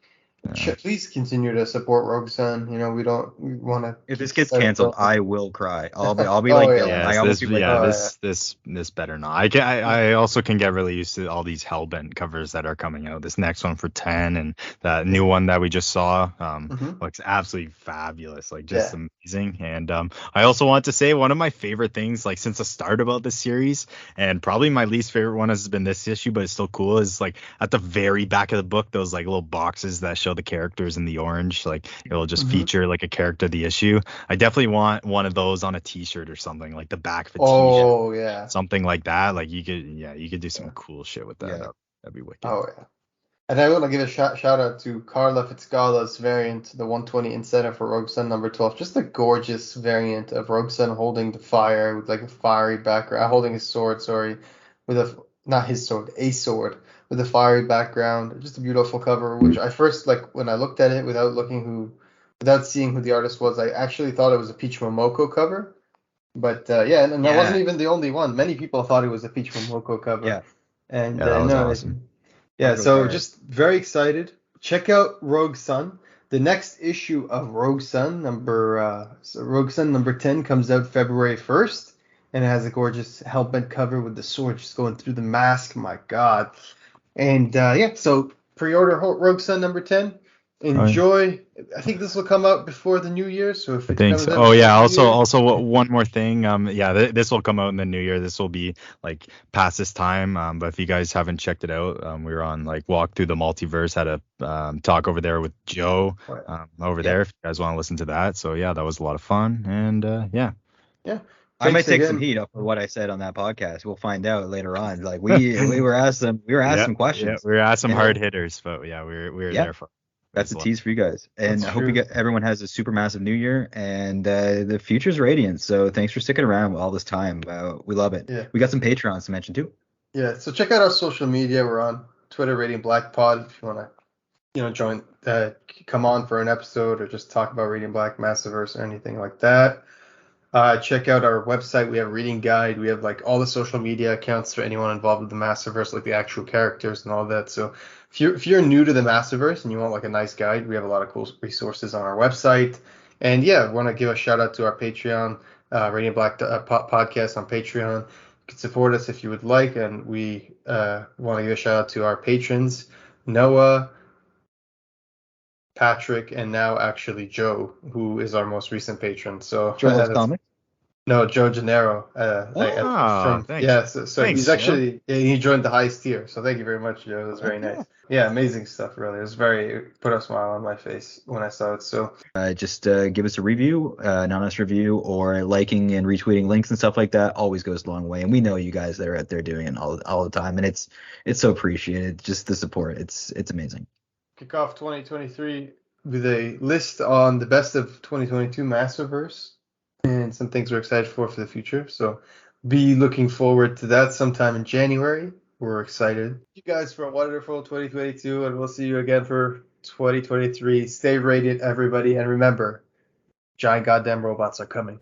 [SPEAKER 3] Yeah.
[SPEAKER 2] Please continue to support Rogue Sun. We want to
[SPEAKER 4] if
[SPEAKER 2] keep
[SPEAKER 4] this gets
[SPEAKER 2] excited
[SPEAKER 4] canceled,
[SPEAKER 2] growing.
[SPEAKER 4] I will cry. I'll be
[SPEAKER 2] Oh
[SPEAKER 4] like
[SPEAKER 2] yeah.
[SPEAKER 4] Dylan. I
[SPEAKER 3] Yes,
[SPEAKER 4] almost
[SPEAKER 3] this
[SPEAKER 4] be like
[SPEAKER 3] yeah,
[SPEAKER 2] Oh
[SPEAKER 4] Dylan.
[SPEAKER 2] yeah.
[SPEAKER 3] this better not. I also can get really used to all these Hellbent covers that are coming out. This next one for 10 and that
[SPEAKER 2] Yeah.
[SPEAKER 3] new one that we just saw
[SPEAKER 2] Hmm.
[SPEAKER 3] looks absolutely fabulous. Like just
[SPEAKER 2] Yeah.
[SPEAKER 3] amazing. And I also want to say one of my favorite things like since the start about this series and probably my least favorite one has been this issue, but it's still cool is like at the very back of the book those like little boxes that show the characters in the orange like it'll just
[SPEAKER 2] Hmm.
[SPEAKER 3] feature like a character of the issue. I definitely want one of those on a t-shirt or something, like the back of a t-shirt,
[SPEAKER 2] Oh yeah.
[SPEAKER 3] something like that. Like you could do some
[SPEAKER 2] Yeah.
[SPEAKER 3] cool shit with that.
[SPEAKER 4] Yeah,
[SPEAKER 3] That'd be wicked.
[SPEAKER 2] Oh yeah. And I want to give a shout out to Carla Fitzgerald's variant, the 120 incentive for Rogue Sun number 12. Just a gorgeous variant of Rogue Sun holding the fire with like a fiery background, holding his sword, sorry, with not his sword, a sword with a fiery background. Just a beautiful cover, which I first like when I looked at it without seeing who the artist was, I actually thought it was a Peach Momoko cover. But yeah, and that wasn't
[SPEAKER 4] yeah,
[SPEAKER 2] even the only one. Many people thought it was a Peach Momoko cover.
[SPEAKER 4] yeah.
[SPEAKER 2] And
[SPEAKER 3] Yeah, that was
[SPEAKER 2] no,
[SPEAKER 3] awesome.
[SPEAKER 2] yeah,
[SPEAKER 4] Art goes
[SPEAKER 2] so
[SPEAKER 4] hard.
[SPEAKER 2] just very excited. Check out Rogue Sun. The next issue of Rogue Sun number 10 comes out February 1st, and it has a gorgeous Hellbent cover with the sword just going through the mask. My God. And yeah, so pre-order Rogue Sun number 10.
[SPEAKER 3] Oh, yeah.
[SPEAKER 2] Enjoy. I think this will come out before the new year, so if
[SPEAKER 3] I
[SPEAKER 2] it
[SPEAKER 3] think
[SPEAKER 2] comes
[SPEAKER 3] so.
[SPEAKER 2] out
[SPEAKER 3] Oh
[SPEAKER 2] before
[SPEAKER 3] yeah.
[SPEAKER 2] the new
[SPEAKER 3] Also,
[SPEAKER 2] year,
[SPEAKER 3] one more thing. Yeah, this will come out in the new year. This will be like past this time. But if you guys haven't checked it out, we were on like walk through the multiverse. Had a talk over there with Joe
[SPEAKER 2] oh, yeah.
[SPEAKER 3] over
[SPEAKER 4] Yeah.
[SPEAKER 3] there. If you guys want to listen to that, so yeah, that was a lot of fun. And yeah,
[SPEAKER 2] Yeah.
[SPEAKER 4] I might
[SPEAKER 2] Thanks
[SPEAKER 4] take some
[SPEAKER 2] again.
[SPEAKER 4] heat up for what I said on that podcast. We'll find out later on. Like we were asked
[SPEAKER 3] yeah,
[SPEAKER 4] some
[SPEAKER 3] yeah,
[SPEAKER 4] questions,
[SPEAKER 3] we were at some
[SPEAKER 4] and
[SPEAKER 3] hard hitters, but yeah, we were
[SPEAKER 4] yeah,
[SPEAKER 3] there for. It
[SPEAKER 4] that's
[SPEAKER 3] was
[SPEAKER 4] a
[SPEAKER 3] a lot.
[SPEAKER 4] tease for you guys. And
[SPEAKER 2] That's
[SPEAKER 4] I hope
[SPEAKER 2] true.
[SPEAKER 4] everyone has a super massive new year and the future's radiant. So thanks for sticking around all this time. We love it.
[SPEAKER 2] Yeah.
[SPEAKER 4] We got some Patreons to mention too.
[SPEAKER 2] Yeah. So check out our social media. We're on Twitter, Rating Black Pod, if you want to join come on for an episode or just talk about Reading Black Massiverse or anything like that. Check out our website. We have a reading guide. We have like all the social media accounts for anyone involved with the Massiverse, like the actual characters and all that. So if you're new to the Massiverse and you want like a nice guide, we have a lot of cool resources on our website. And yeah, I want to give a shout out to our Patreon, Reading Black podcast on Patreon. You can support us if you would like, and we want to give a shout out to our patrons, Noah, Patrick, and now actually Joe, who is our most recent patron. So
[SPEAKER 4] Joel's Comics.
[SPEAKER 2] No, Joe Gennaro.
[SPEAKER 3] Oh,
[SPEAKER 2] From
[SPEAKER 3] thanks.
[SPEAKER 2] yeah. So
[SPEAKER 3] Thanks,
[SPEAKER 2] he's
[SPEAKER 3] Joe.
[SPEAKER 2] actually he joined the highest tier. So thank you very much, Joe. It was very
[SPEAKER 3] Yeah.
[SPEAKER 2] nice. Yeah, amazing stuff. Really, it put a smile on my face when I saw it. So
[SPEAKER 4] Just give us a review, an honest review, or liking and retweeting links and stuff like that always goes a long way. And we know you guys that are out there doing it all the time, and it's so appreciated. Just the support, it's amazing.
[SPEAKER 2] kick off 2023 with a list on the best of 2022 Masterverse and some things we're excited for the future. So be looking forward to that sometime in January. We're excited. Thank you guys for a wonderful 2022, and we'll see you again for 2023. Stay radiant, everybody, and remember, giant goddamn robots are coming.